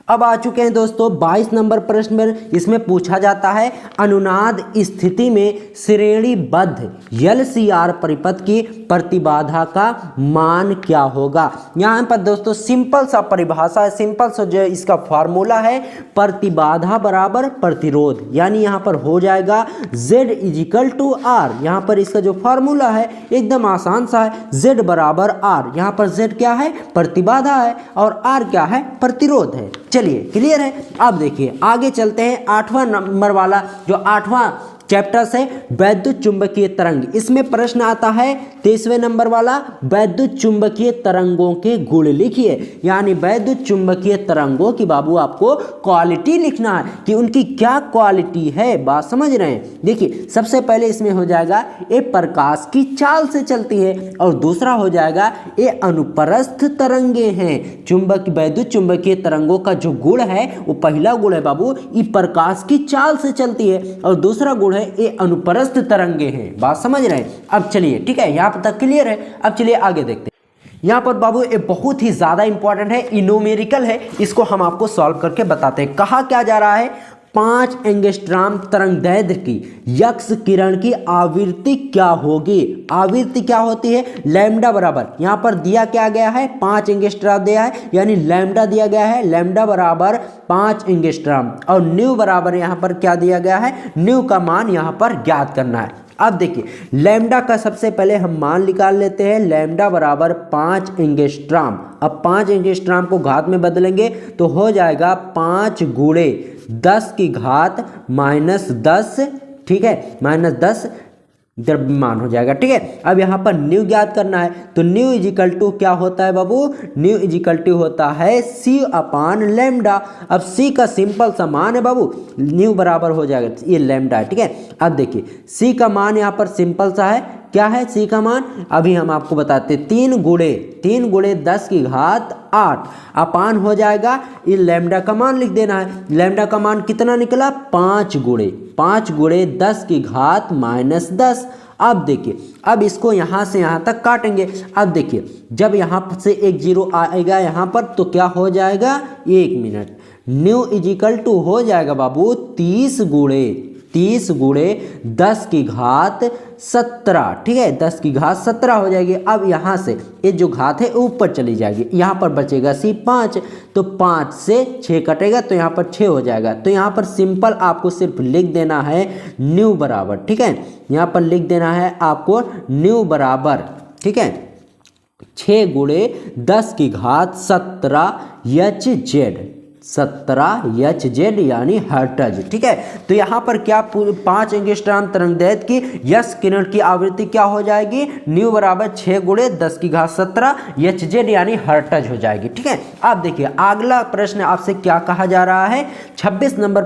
Speaker 1: अब आ चुके हैं दोस्तों 22 नंबर प्रश्न में। इसमें पूछा जाता है अनुनाद स्थिति में श्रेणीबद्ध LCR परिपथ की प्रतिबाधा का मान क्या होगा। यहाँ पर दोस्तों सिंपल सा परिभाषा है, सिंपल सा जो इसका फॉर्मूला है प्रतिबाधा बराबर प्रतिरोध। यानी यहाँ पर हो जाएगा Z = R। यहाँ पर इसका जो फॉर्मूला है एकदम आसान सा है, Z बराबर R। यहाँ पर Z क्या है, प्रतिबाधा है, और R क्या है, प्रतिरोध है। चलिए क्लियर है। अब देखिए आगे चलते हैं 8वां नंबर वाला, जो 8वां चैप्टर से वैद्युत चुंबकीय तरंग। इसमें प्रश्न आता है 23वें नंबर वाला, वैद्युत चुंबकीय तरंगों के गुण लिखिए। यानी वैद्युत चुंबकीय तरंगों की बाबू आपको क्वालिटी लिखना है कि उनकी क्या क्वालिटी है, बात समझ रहे हैं। देखिए सबसे पहले इसमें हो जाएगा ये प्रकाश की चाल से चलती है, और दूसरा हो जाएगा ये अनुप्रस्थ तरंगे हैं। चुंबक वैद्युत चुंबकीय तरंगों का जो गुण है वो पहला गुण है बाबू ये प्रकाश की चाल से चलती है, और दूसरा गुण है ये अनुप्रस्थ तरंगे हैं, बात समझ रहे हैं। अब चलिए ठीक है, यहाँ तक क्लियर है। अब चलिए आगे देखते हैं। यहाँ पर बाबू ये बहुत ही ज़्यादा इंपॉर्टेंट है, इनोमेरिकल है, इसको हम आपको सॉल्व करके बताते हैं। कहा क्या जा रहा है, 5 एंगस्ट्रॉम तरंगदैर्घ्य की यक्स किरण की आवृत्ति क्या होगी। आवृत्ति क्या होती है, लैम्डा बराबर, यहाँ पर दिया क्या गया है 5 एंगस्ट्रॉम दिया है, यानी लैम्डा दिया गया है, लैम्डा बराबर 5 एंगस्ट्रॉम, और न्यू बराबर यहाँ पर क्या दिया गया है, न्यू का मान यहाँ पर ज्ञात करना है। अब देखिए लैम्डा का सबसे पहले हम मान निकाल लेते हैं, लैम्डा बराबर 5 एंगस्ट्रॉम। अब 5 एंगस्ट्रॉम को घात में बदलेंगे तो हो जाएगा 5 गुणे 10 की घात -10, ठीक है, -10 द्रव्यमान हो जाएगा, ठीक है। अब यहाँ पर न्यू ज्ञात करना है, तो न्यू इजिकल टू क्या होता है बाबू, न्यू इजिकल टू होता है C अपान लैम्डा। अब C का सिंपल सा मान है बाबू, न्यू बराबर हो जाएगा ये लैम्डा है, ठीक है। अब देखिए C का मान यहाँ पर सिंपल सा है, क्या है C का मान, अभी हम आपको बताते हैं 3 गुणे 10 की घात 8 अपान हो जाएगा ये लैम्डा का मान लिख देना है। लैम्डा का मान कितना निकला, 5 गुणे 10 की घात -10। अब देखिए अब इसको यहाँ से यहाँ तक काटेंगे। अब देखिए जब यहाँ से एक जीरो आएगा यहाँ पर तो क्या हो जाएगा, 1 मिनट, न्यू इजिकल टू हो जाएगा बाबू 30 गुणे 10 की घात 17, ठीक है, 10 की घात 17 हो जाएगी। अब यहाँ से ये जो घात है ऊपर चली जाएगी, यहाँ पर बचेगा C 5, तो 5 से 6 कटेगा तो यहाँ पर 6 हो जाएगा। तो यहाँ पर सिंपल आपको सिर्फ लिख देना है न्यू बराबर, ठीक है, यहाँ पर लिख देना है आपको न्यू बराबर, ठीक है, 6 गुणे 10 की घात 17 Hz यानी हर्ट्ज, ठीक है। तो यहाँ पर क्या 5 एंगस्ट्रॉम तरंगदैर्घ्य की यक्स किरण की आवृत्ति क्या हो जाएगी, न्यू बराबर 6 गुणे 10 की घात 17 Hz यानी हर्ट्ज हो जाएगी, ठीक है। अब देखिए अगला प्रश्न आपसे क्या कहा जा रहा है, 25 नंबर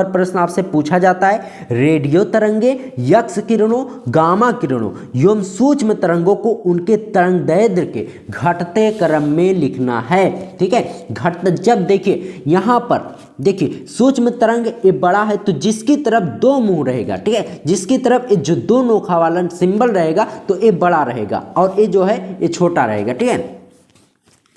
Speaker 1: प्रश्न आपसे पूछा जाता है, रेडियो तरंगे, यक्स किरणों, गामा किरणों एवं सूक्ष्म तरंगों को उनके तरंगदैर्घ्य के घटते क्रम में लिखना है, ठीक है। जब देखिए यहाँ पर देखिए सूक्ष्म तरंग ये बड़ा है तो जिसकी तरफ 2 मुंह रहेगा, ठीक है, जिसकी तरफ ये जो 2 नोखा वाला सिंबल रहेगा तो ये बड़ा रहेगा और ये जो है ये छोटा रहेगा, ठीक है।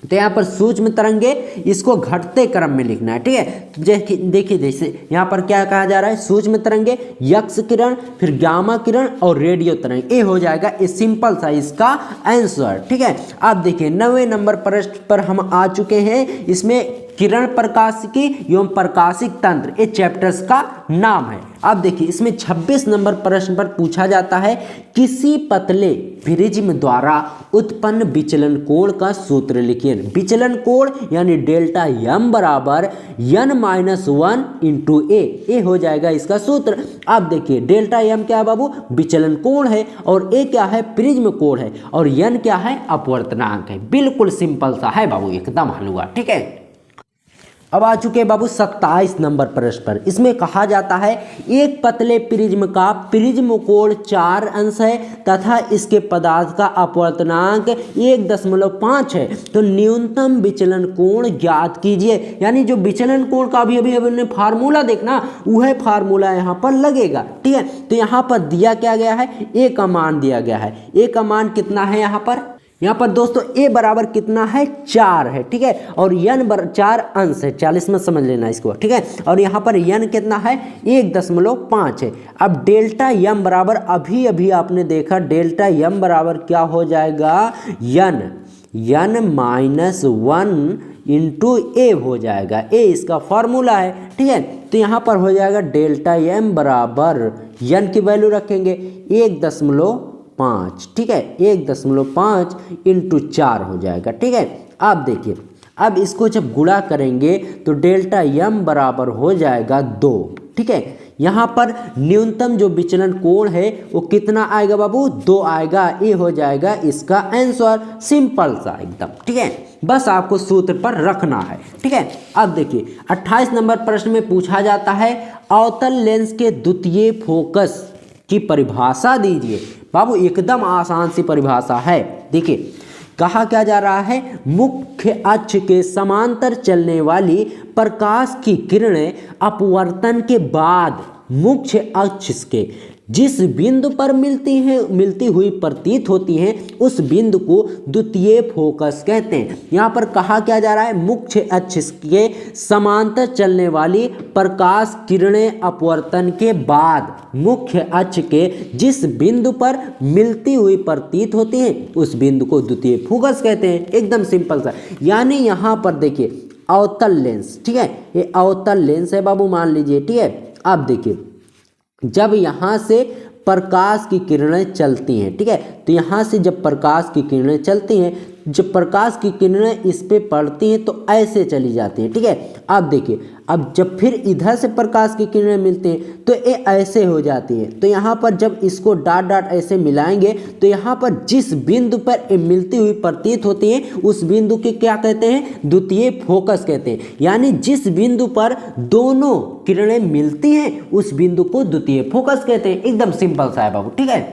Speaker 1: तो यहाँ पर सूक्ष्म तरंगे इसको घटते क्रम में लिखना है, ठीक है। तो देखिए जैसे यहाँ पर क्या कहा जा रहा है, सूक्ष्म तरंगे, यक्स किरण, फिर गामा किरण और रेडियो तरंग, ये हो जाएगा ये सिंपल सा इसका आंसर, ठीक है। अब देखिए 9वें नंबर प्रश्न पर हम आ चुके हैं, इसमें किरण प्रकाशिकी एवं प्रकाशिक तंत्र ये चैप्टर्स का नाम है। अब देखिए इसमें 26 नंबर प्रश्न पर पूछा जाता है, किसी पतले प्रिज्म द्वारा उत्पन्न विचलन कोण का सूत्र लिखिए। विचलन कोण यानी डेल्टा m बराबर n-1 इंटू ए हो जाएगा इसका सूत्र। अब देखिए डेल्टा m क्या है बाबू, विचलन कोण है, और ए क्या है, प्रिज्म कोण है, और n क्या है, अपवर्तनांक है। बिल्कुल सिंपल सा है बाबू, एकदम हलवा, ठीक है। अब आ चुके हैं बाबू 27 नंबर प्रश्न पर। इसमें कहा जाता है, एक पतले प्रिज्म का प्रिज्म कोण 4 अंश है तथा इसके पदार्थ का अपवर्तनांक 1.5 है, तो न्यूनतम विचलन कोण ज्ञात कीजिए। यानी जो विचलन कोण का अभी हमने फार्मूला देखना, वह फार्मूला यहाँ पर लगेगा, ठीक है। तो यहाँ पर दिया क्या गया है, ए का मान दिया गया है। ए का मान कितना है यहाँ पर दोस्तों, ए बराबर कितना है, 4 है, ठीक है, और n 4 अंश है, 40 में समझ लेना इसको, ठीक है। और यहाँ पर n कितना है, 1.5 है। अब डेल्टा m बराबर अभी आपने देखा, डेल्टा m बराबर क्या हो जाएगा, n-1 इंटू ए हो जाएगा, ए इसका फॉर्मूला है, ठीक है। तो यहाँ पर हो जाएगा डेल्टा m बराबर n की वैल्यू रखेंगे 1.5, ठीक है, 1.5 इंटू 4 हो जाएगा, ठीक है। अब देखिए अब इसको जब गुणा करेंगे तो डेल्टा m बराबर हो जाएगा 2, ठीक है। यहाँ पर न्यूनतम जो विचलन कोण है वो कितना आएगा बाबू, 2 आएगा। ये हो जाएगा इसका आंसर, सिंपल सा एकदम, ठीक है। बस आपको सूत्र पर रखना है, ठीक है। अब देखिए 28 नंबर प्रश्न में पूछा जाता है अवतल लेंस के द्वितीय फोकस की परिभाषा दीजिए। बाबू एकदम आसान सी परिभाषा है। देखिए कहा क्या जा रहा है, मुख्य अक्ष के समांतर चलने वाली प्रकाश की किरणें अपवर्तन के बाद मुख्य अक्ष के जिस बिंदु पर मिलती हुई प्रतीत होती हैं उस बिंदु को द्वितीय फोकस कहते हैं। यहाँ पर कहा क्या जा रहा है, मुख्य अक्ष के समांतर चलने वाली प्रकाश किरणें अपवर्तन के बाद मुख्य अक्ष के जिस बिंदु पर मिलती हुई प्रतीत होती हैं उस बिंदु को द्वितीय फोकस कहते हैं। एकदम सिंपल सा। यानी यहाँ पर देखिए अवतल लेंस, ठीक है, ये अवतल लेंस है बाबू, मान लीजिए, ठीक है। अब देखिए जब यहाँ से प्रकाश की किरणें चलती हैं, ठीक है, तो यहाँ से जब प्रकाश की किरणें चलती हैं, जब प्रकाश की किरणें इस पे पड़ती हैं तो ऐसे चली जाती हैं, ठीक है। अब देखिए अब जब फिर इधर से प्रकाश की किरणें मिलती हैं तो ये ऐसे हो जाती हैं। तो यहाँ पर जब इसको डॉट डॉट ऐसे मिलाएंगे तो यहाँ पर जिस बिंदु पर ये मिलती हुई प्रतीत होती हैं उस बिंदु के क्या कहते हैं, द्वितीय फोकस कहते हैं। यानी जिस बिंदु पर दोनों किरणें मिलती हैं उस बिंदु को द्वितीय फोकस कहते हैं। एकदम सिंपल सा है बाबू, ठीक है।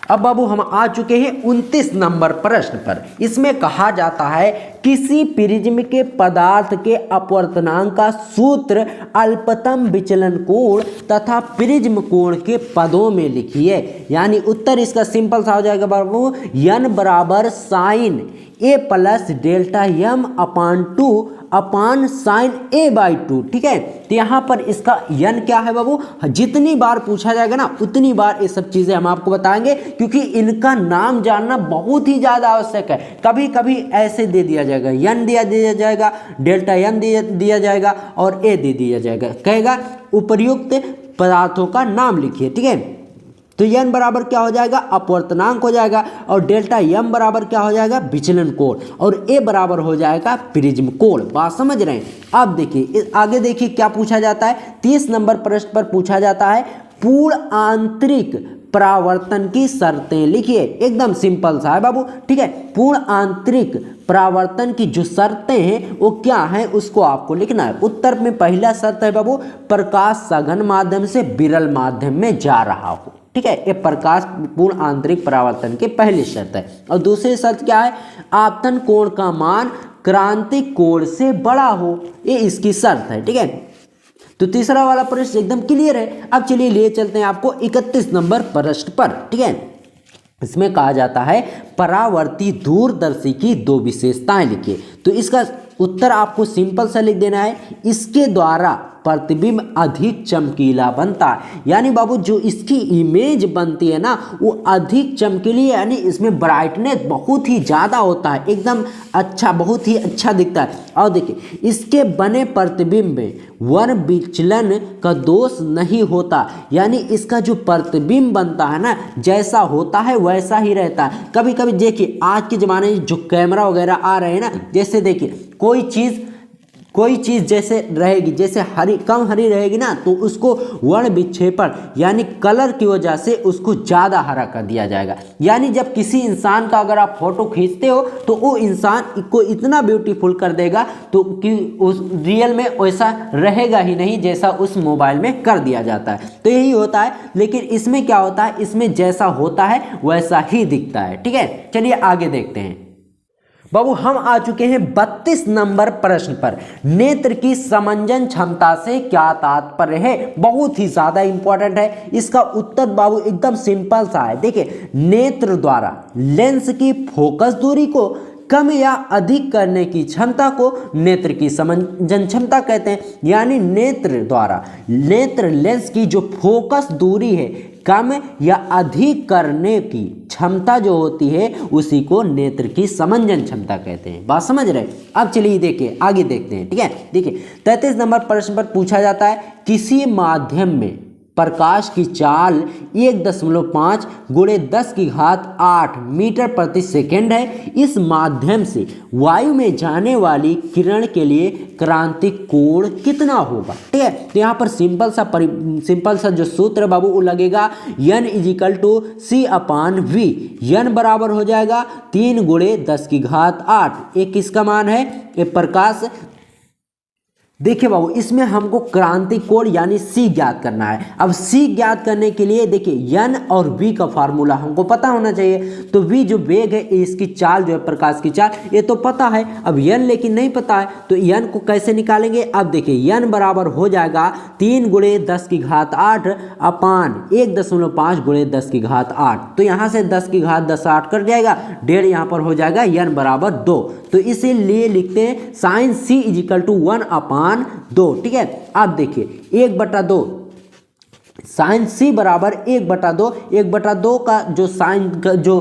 Speaker 1: अब बाबू हम आ चुके हैं 29 नंबर प्रश्न पर। इसमें कहा जाता है किसी प्रिज्म के पदार्थ के अपवर्तनांक का सूत्र अल्पतम विचलन कोण तथा प्रिज्म कोण के पदों में लिखिए। यानी उत्तर इसका सिंपल सा हो जाएगा बाबू, n बराबर sine a plus delta m upon 2 upon sine a by 2, ठीक है। तो यहाँ पर इसका n क्या है बाबू, जितनी बार पूछा जाएगा ना उतनी बार ये सब चीज़ें हम आपको बताएंगे, क्योंकि इनका नाम जानना बहुत ही ज़्यादा आवश्यक है। कभी कभी ऐसे दे दिया जाएगा, n दिया जाएगा, डेल्टा m दिया जाएगा और a दे दिया जाएगा, कहेगा उपर्युक्त पदार्थों का नाम लिखिए, ठीक है। तो n बराबर क्या हो जाएगा, अपवर्तनांक हो जाएगा, और डेल्टा m बराबर क्या हो जाएगा, विचलन कोण, और a बराबर हो जाएगा प्रिज्म कोण। बात समझ रहे हैं। अब देखिए आगे देखिए क्या पूछा जाता है। 30 नंबर प्रश्न पर पूछा जाता है पूर्ण आंतरिक परावर्तन की शर्तें लिखिए। एकदम सिंपल सा है बाबू, ठीक है। पूर्ण आंतरिक परावर्तन की जो शर्तें हैं वो क्या है उसको आपको लिखना है। उत्तर में पहला शर्त है बाबू, प्रकाश सघन माध्यम से विरल माध्यम में जा रहा हो, ठीक है। ये प्रकाश पूर्ण आंतरिक परावर्तन की पहली शर्त है। और दूसरी शर्त क्या है, आपतन कोण का मान क्रांतिक कोण से बड़ा हो, ये इसकी शर्त है, ठीक है। तो तीसरा वाला प्रश्न एकदम क्लियर है। अब चलिए लिए चलते हैं आपको 31 नंबर प्रश्न पर, ठीक है। इसमें कहा जाता है परावर्ती दूरदर्शी की 2 विशेषताएं लिखिए। तो इसका उत्तर आपको सिंपल सा लिख देना है, इसके द्वारा प्रतिबिंब अधिक चमकीला बनता है। यानी बाबू जो इसकी इमेज बनती है ना वो अधिक चमकीली, यानी इसमें ब्राइटनेस बहुत ही ज़्यादा होता है, एकदम अच्छा, बहुत ही अच्छा दिखता है। और देखिए इसके बने प्रतिबिंब में वर्ण विचलन का दोष नहीं होता, यानी इसका जो प्रतिबिंब बनता है ना जैसा होता है वैसा ही रहता है। कभी कभी देखिए आज के ज़माने में जो कैमरा वगैरह आ रहे हैं ना, जैसे देखिए कोई चीज़ जैसे रहेगी, जैसे कम हरी रहेगी ना तो उसको वर्ण विक्षेपण यानी कलर की वजह से उसको ज़्यादा हरा कर दिया जाएगा। यानी जब किसी इंसान का अगर आप फोटो खींचते हो तो वो इंसान को इतना ब्यूटीफुल कर देगा तो कि उस रियल में वैसा रहेगा ही नहीं जैसा उस मोबाइल में कर दिया जाता है। तो यही होता है, लेकिन इसमें क्या होता है, इसमें जैसा होता है वैसा ही दिखता है, ठीक है। चलिए आगे देखते हैं बाबू। हम आ चुके हैं 32 नंबर प्रश्न पर। नेत्र की समंजन क्षमता से क्या तात्पर्य है, बहुत ही ज्यादा इंपॉर्टेंट है। इसका उत्तर बाबू एकदम सिंपल सा है। देखिए नेत्र द्वारा लेंस की फोकस दूरी को कम या अधिक करने की क्षमता को नेत्र की समंजन क्षमता कहते हैं। यानी नेत्र लेंस की जो फोकस दूरी है कम या अधिक करने की क्षमता जो होती है उसी को नेत्र की समंजन क्षमता कहते हैं। बात समझ रहे हैं। अब चलिए देखिए आगे देखते हैं, ठीक है। देखिए 33 नंबर प्रश्न पर पूछा जाता है किसी माध्यम में प्रकाश की चाल 1.5 गुणे 10⁸ मीटर प्रति सेकेंड है। इस माध्यम से वायु में जाने वाली किरण के लिए क्रांतिक कोण कितना होगा। ठीक है, तो यहाँ पर सिंपल सा जो सूत्र बाबू वो लगेगा n = c/v। n बराबर हो जाएगा 3 गुणे 10⁸। एक किसका मान है, ये प्रकाश। देखिए बाबू, इसमें हमको क्रांतिक कोण यानी c ज्ञात करना है। अब c ज्ञात करने के लिए देखिए n और v का फार्मूला हमको पता होना चाहिए। तो v जो वेग है, इसकी चाल जो है प्रकाश की चाल, ये तो पता है। अब n लेकिन नहीं पता है, तो n को कैसे निकालेंगे। अब देखिए n बराबर हो जाएगा 3 गुणे 10⁸ अपान 1.5 गुणे 10⁸। तो यहाँ से 10⁸ कट जाएगा, 1.5 यहाँ पर हो जाएगा, n बराबर 2। तो इसीलिए लिखते हैं साइन c = 1/2। ठीक है, अब देखिए 1/2 साइन c बराबर 1/2। 1/2 का जो साइन का जो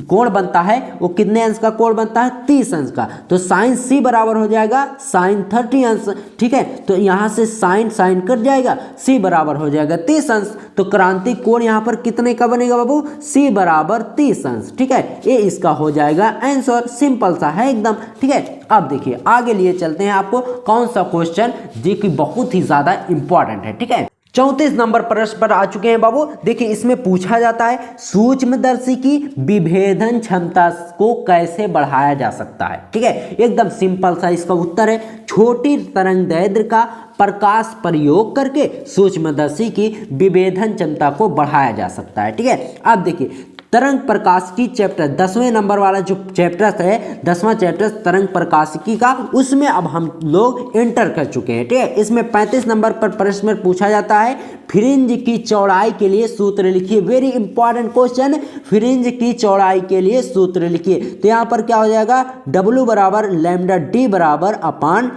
Speaker 1: कोण बनता है वो कितने अंश का कोण बनता है, 30 अंश का। तो साइन c बराबर हो जाएगा साइन 30 अंश। ठीक है, तो यहाँ से साइन कट जाएगा, c बराबर हो जाएगा 30 अंश। तो क्रांतिक कोण यहाँ पर कितने का बनेगा बाबू, c बराबर 30 अंश। ठीक है, ये इसका हो जाएगा आंसर। सिंपल सा है एकदम। ठीक है, अब देखिए आगे लिए चलते हैं आपको कौन सा क्वेश्चन जो कि बहुत ही ज्यादा इंपॉर्टेंट है। ठीक है, 34 नंबर प्रश्न पर आ चुके हैं बाबू। देखिए इसमें पूछा जाता है सूक्ष्मदर्शी की विभेदन क्षमता को कैसे बढ़ाया जा सकता है। ठीक है, एकदम सिंपल सा इसका उत्तर है छोटी तरंगदैर्घ्य का प्रकाश प्रयोग करके सूक्ष्मदर्शी की विभेदन क्षमता को बढ़ाया जा सकता है। ठीक है, अब देखिए तरंग प्रकाशिकी चैप्टर 10वें नंबर वाला जो चैप्टर है, 10वां चैप्टर तरंग प्रकाशिकी का, उसमें अब हम लोग एंटर कर चुके हैं। ठीक है, इसमें 35 नंबर पर प्रश्न में पूछा जाता है फ्रिंज की चौड़ाई के लिए सूत्र लिखिए। वेरी इंपॉर्टेंट क्वेश्चन, फ्रिंज की चौड़ाई के लिए सूत्र लिखिए। तो यहाँ पर क्या हो जाएगा, W बराबर लैम्डा D बराबर अपान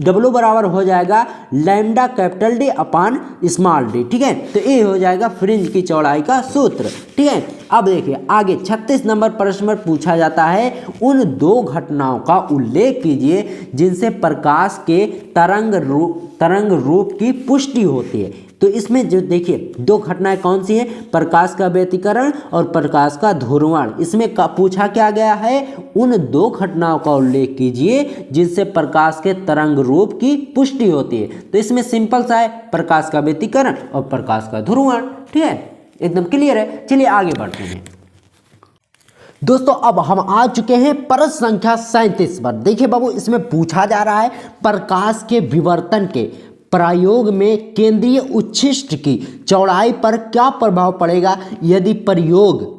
Speaker 1: W बराबर हो जाएगा लैम्डा कैपिटल D अपान स्मॉल d। ठीक है, तो ये हो जाएगा फ्रिंज की चौड़ाई का सूत्र। ठीक है, अब देखिए आगे 36 नंबर प्रश्न में पूछा जाता है उन 2 घटनाओं का उल्लेख कीजिए जिनसे प्रकाश के तरंग रूप की पुष्टि होती है। तो इसमें जो देखिए 2 घटनाएं कौन सी हैं, प्रकाश का व्यतिकरण और प्रकाश का ध्रुवण। इसमें पूछा क्या गया है, उन 2 घटनाओं का उल्लेख कीजिए जिनसे प्रकाश के तरंग रूप की पुष्टि होती है। तो इसमें सिंपल सा है, प्रकाश का व्यतिकरण और प्रकाश का ध्रुवण। ठीक है, एकदम क्लियर है। चलिए आगे बढ़ते हैं दोस्तों। अब हम आ चुके हैं प्रश्न संख्या 37 पर। देखिए बाबू, इसमें पूछा जा रहा है प्रकाश के विवर्तन के प्रयोग में केंद्रीय उच्छिष्ट की चौड़ाई पर क्या प्रभाव पड़ेगा यदि प्रयोग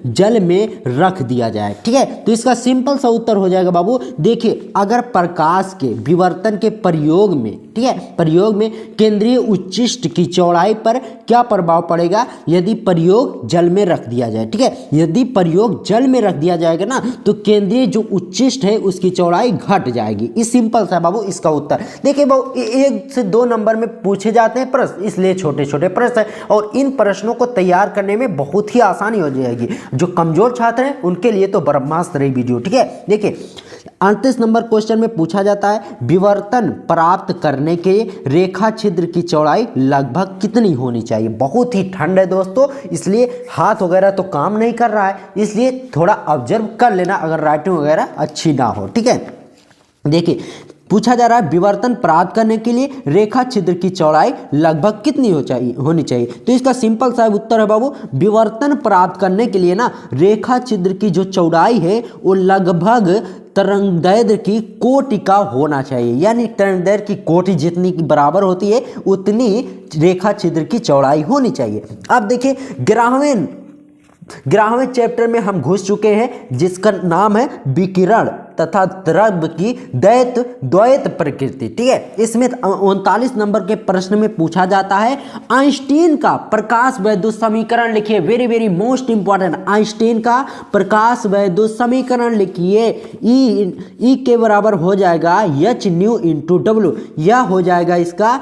Speaker 1: जल में रख दिया जाए। ठीक है, तो इसका सिंपल सा उत्तर हो जाएगा बाबू। देखिए अगर प्रकाश के विवर्तन के प्रयोग में, ठीक है, प्रयोग में केंद्रीय उच्छिष्ट की चौड़ाई पर क्या प्रभाव पड़ेगा यदि प्रयोग जल में रख दिया जाए। ठीक है, यदि प्रयोग जल में रख दिया जाएगा ना, तो केंद्रीय जो उच्छिष्ट है उसकी चौड़ाई घट जाएगी। इस सिंपल सा बाबू इसका उत्तर। देखिए बाबू 1 से 2 नंबर में पूछे जाते हैं प्रश्न, इसलिए छोटे छोटे प्रश्न है और इन प्रश्नों को तैयार करने में बहुत ही आसानी हो जाएगी। जो कमजोर छात्र हैं उनके लिए तो ब्रह्मास्त्र रही वीडियो। ठीक है, देखिए 38 नंबर क्वेश्चन में पूछा जाता है विवर्तन प्राप्त करने के रेखा छिद्र की चौड़ाई लगभग कितनी होनी चाहिए। बहुत ही ठंड है दोस्तों, इसलिए हाथ वगैरह तो काम नहीं कर रहा है, इसलिए थोड़ा ऑब्जर्व कर लेना अगर राइटिंग वगैरह अच्छी ना हो। ठीक है, देखिए पूछा जा रहा है विवर्तन प्राप्त करने के लिए रेखा छिद्र की चौड़ाई लगभग कितनी होनी चाहिए। तो इसका सिंपल सा उत्तर है बाबू, विवर्तन प्राप्त करने के लिए ना रेखा छिद्र की जो चौड़ाई है वो लगभग तरंगदैर्घ्य की कोटि का होना चाहिए। यानी तरंगदैर्घ्य की कोटि जितनी बराबर होती है उतनी रेखा छिद्र की चौड़ाई होनी चाहिए। अब देखिए 11वें चैप्टर में हम घुस चुके हैं जिसका नाम है विकिरण तथा द्रव्य की द्वैत प्रकृति। ठीक है, इसमें 39 नंबर के प्रश्न में पूछा जाता है आइंस्टीन का प्रकाश वैद्युत समीकरण लिखिए। Very very most important, Einstein का प्रकाश वैद्युत समीकरण लिखिए। ई के बराबर हो जाएगा h न्यू इंटू W। यह हो जाएगा इसका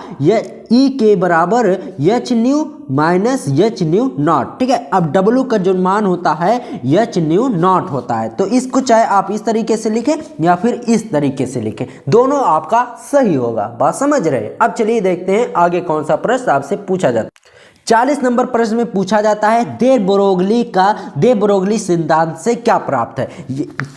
Speaker 1: ई के बराबर H new minus H new not, ठीक है। अब डब्ल्यू का जो मान होता है एच न्यू नॉट होता है, तो इसको चाहे आप इस तरीके से लिखें या फिर इस तरीके से लिखें, दोनों आपका सही होगा। बात समझ रहे हैं। अब चलिए देखते हैं आगे कौन सा प्रश्न आपसे पूछा जाता है। 40 नंबर प्रश्न में पूछा जाता है दे ब्रोगली सिद्धांत से क्या प्राप्त है,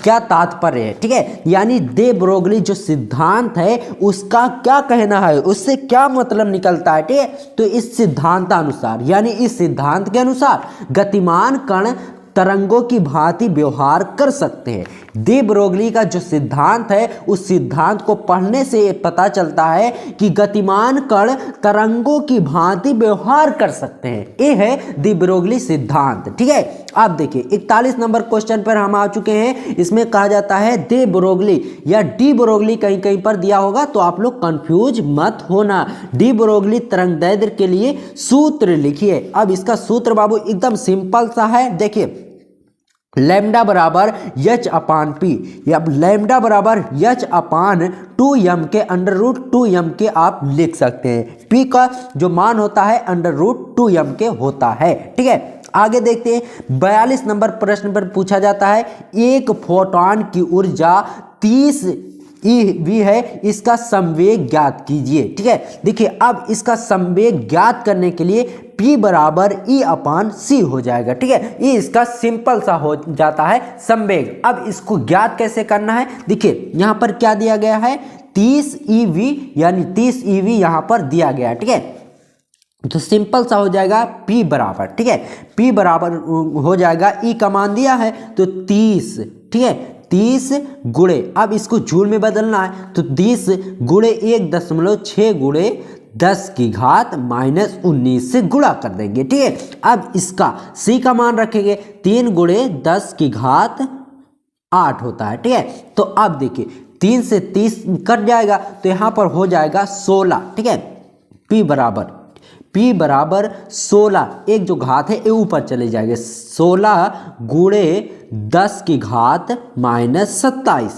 Speaker 1: क्या तात्पर्य है, ठीक है। यानी दे ब्रोगली जो सिद्धांत है उसका क्या कहना है, उससे क्या मतलब निकलता है, ठीक है। तो इस सिद्धांतानुसार यानी इस सिद्धांत के अनुसार गतिमान कण तरंगों की भांति व्यवहार कर सकते हैं। दे ब्रोगली का जो सिद्धांत है उस सिद्धांत को पढ़ने से पता चलता है कि गतिमान कण तरंगों की भांति व्यवहार कर सकते हैं। ये है दे ब्रोगली सिद्धांत, ठीक है। आप देखिए 41 नंबर क्वेश्चन पर हम आ चुके हैं। इसमें कहा जाता है दे ब्रोगली या डी ब्रोगली कहीं कहीं पर दिया होगा, तो आप लोग कंफ्यूज मत होना। डी ब्रोगली तरंगदैर्घ्य के लिए सूत्र लिखिए। अब इसका सूत्र बाबू एकदम सिंपल सा है, देखिए लैम्डा बराबर एच अपान पी, या लैम्डा बराबर एच अपान 2m के √2m के आप लिख सकते हैं। पी का जो मान होता है √2m के होता है, ठीक है। आगे देखते हैं 42 नंबर प्रश्न पर पूछा जाता है एक फोटोन की ऊर्जा 30 EV है, इसका संवेग ज्ञात कीजिए, ठीक है। देखिए अब इसका संवेग ज्ञात करने के लिए P बराबर E/c हो जाएगा, ठीक है। ये इसका सिंपल सा हो जाता है संवेग। अब इसको ज्ञात कैसे करना है, देखिए यहाँ पर क्या दिया गया है 30 EV, यानी 30 EV यहाँ पर दिया गया है, ठीक है। तो सिंपल सा हो जाएगा P बराबर, ठीक है, P बराबर हो जाएगा E का मान दिया है तो 30, ठीक है, 30 गुणे, अब इसको जूल में बदलना है तो 30 गुणे 1.6 गुणे 10 की घात -19 से गुणा कर देंगे, ठीक है। अब इसका C का मान रखेंगे 3 गुणे 10 की घात 8 होता है, ठीक है। तो अब देखिए 3 से 30 कट जाएगा तो यहाँ पर हो जाएगा 16, ठीक है। P बराबर 16, एक जो घात है ये ऊपर चले जाएंगे, 16 गुणे 10 की घात -27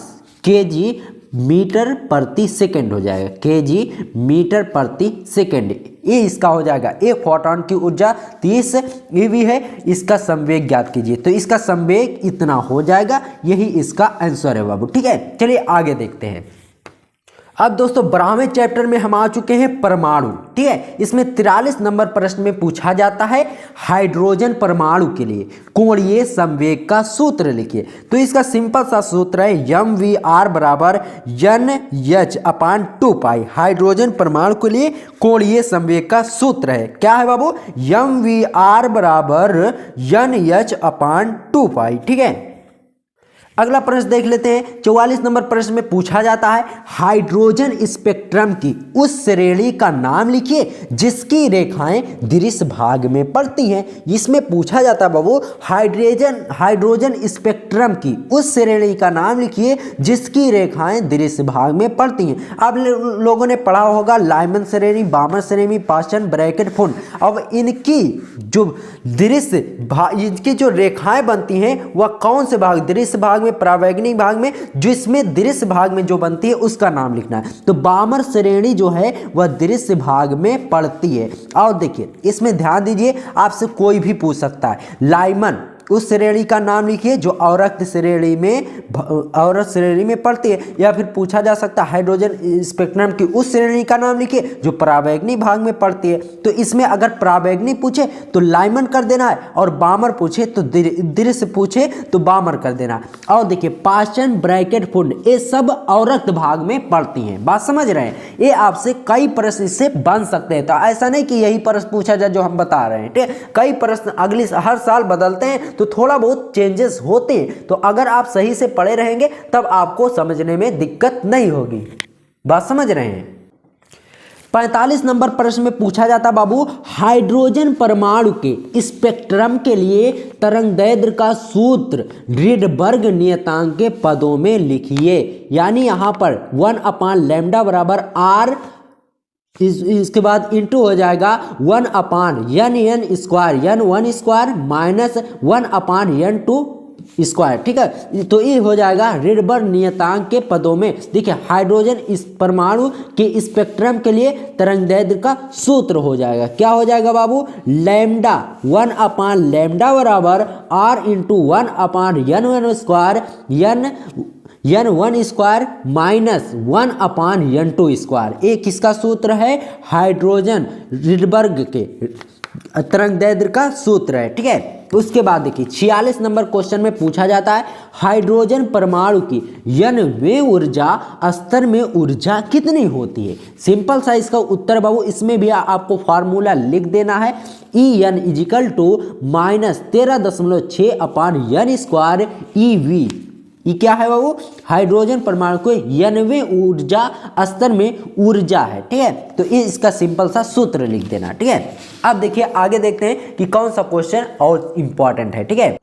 Speaker 1: kg मीटर प्रति सेकंड हो जाएगा, kg मीटर प्रति सेकंड। ये इसका हो जाएगा। एक फोटोन की ऊर्जा 30 EV है, इसका संवेग ज्ञात कीजिए, तो इसका संवेग इतना हो जाएगा। यही इसका आंसर है बाबू, ठीक है। चलिए आगे देखते हैं। अब दोस्तों 12वें चैप्टर में हम आ चुके हैं परमाणु, ठीक है। इसमें 43 नंबर प्रश्न में पूछा जाता है हाइड्रोजन परमाणु के लिए कोणीय संवेग का सूत्र लिखिए। तो इसका सिंपल सा सूत्र है mvr बराबर NH/2π। हाइड्रोजन परमाणु के लिए कोणीय संवेग का सूत्र है, क्या है बाबू, mvr बराबर NH/2π, ठीक है। अगला प्रश्न देख लेते हैं। 44 नंबर प्रश्न में पूछा जाता है हाइड्रोजन स्पेक्ट्रम की उस श्रेणी का नाम लिखिए जिसकी रेखाएं दृश्य भाग में पड़ती हैं। इसमें पूछा जाता है बाबू हाइड्रोजन स्पेक्ट्रम की उस श्रेणी का नाम लिखिए जिसकी रेखाएं दृश्य भाग में पड़ती हैं। अब लोगों ने पढ़ा होगा लाइमन श्रेणी, बामर श्रेणी, पास्टन, ब्रैकेट, फुन। अब इनकी जो दृश्य इनकी जो रेखाएं बनती हैं वह कौन से भाग, दृश्य भाग में, परावैज्ञानिक भाग में, जिसमें दृश्य भाग में जो बनती है उसका नाम लिखना है। तो बामर श्रेणी जो है वह दृश्य भाग में पड़ती है। और देखिए इसमें ध्यान दीजिए, आपसे कोई भी पूछ सकता है लाइमन उस श्रेणी का नाम लिखिए जो औरत श्रेणी में पड़ती है, या फिर पूछा जा सकता है हाइड्रोजन स्पेक्ट्रम की उस श्रेणी का नाम लिखिए जो परावैज्ञानिक भाग में पड़ती है। तो इसमें अगर परावैज्ञानिक पूछे तो लाइमन कर देना है, और बामर पूछे तो दृश्य पूछे तो बामर कर देना। और देखिए पास्टन, ब्रैकेट, फुंड ये सब औरत भाग में पड़ती हैं। बात समझ रहे हैं। ये आपसे कई प्रश्न इससे बन सकते हैं, तो ऐसा नहीं कि यही प्रश्न पूछा जाए जो हम बता रहे हैं, ठीक है। कई प्रश्न अगली हर साल बदलते हैं तो थोड़ा बहुत चेंजेस होते हैं। तो अगर आप सही से पढ़े रहेंगे तब आपको समझने में दिक्कत नहीं होगी। बात समझ रहे हैं। 45 नंबर प्रश्न में पूछा जाता बाबू हाइड्रोजन परमाणु के स्पेक्ट्रम के लिए तरंगदैर्घ्य का सूत्र रिडबर्ग नियतांक के पदों में लिखिए। यानी यहां पर 1/λ बराबर r, इसके बाद इंटू हो जाएगा 1/n² n1² -1/n2 स्क्वायर, ठीक है। तो ये हो जाएगा रिडबर्ग नियतांक के पदों में। देखिए हाइड्रोजन इस परमाणु के स्पेक्ट्रम के लिए तरंगदैर्घ्य का सूत्र हो जाएगा, क्या हो जाएगा बाबू, लैम्डा 1 लैम्डा बराबर r into 1/n1 square n1 square minus 1/n2 square. ये किसका सूत्र है, हाइड्रोजन रिडबर्ग के तरंगदैर्घ्य का सूत्र है, ठीक है। उसके बाद देखिए 46 नंबर क्वेश्चन में पूछा जाता है हाइड्रोजन परमाणु की n वें ऊर्जा स्तर में ऊर्जा कितनी होती है। सिंपल सा इसका उत्तर बाबू, इसमें भी आपको फार्मूला लिख देना है, En equal to -13.6/n square EV। ये क्या है बाबू, हाइड्रोजन परमाणु को n वें ऊर्जा स्तर में ऊर्जा है, ठीक है। तो ये इसका सिंपल सा सूत्र लिख देना, ठीक है। अब देखिए आगे देखते हैं कि कौन सा क्वेश्चन और इंपॉर्टेंट है, ठीक है।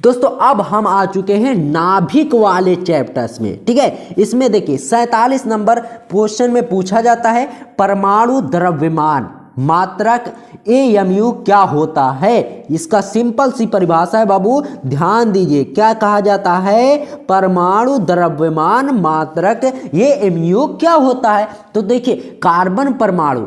Speaker 1: दोस्तों अब हम आ चुके हैं नाभिक वाले चैप्टर्स में, ठीक है। इसमें देखिए 47 नंबर क्वेश्चन में पूछा जाता है परमाणु द्रव्यमान मात्रक AMU क्या होता है। इसका सिंपल सी परिभाषा है बाबू, ध्यान दीजिए, क्या कहा जाता है, परमाणु द्रव्यमान मात्रक AMU क्या होता है। तो देखिए कार्बन परमाणु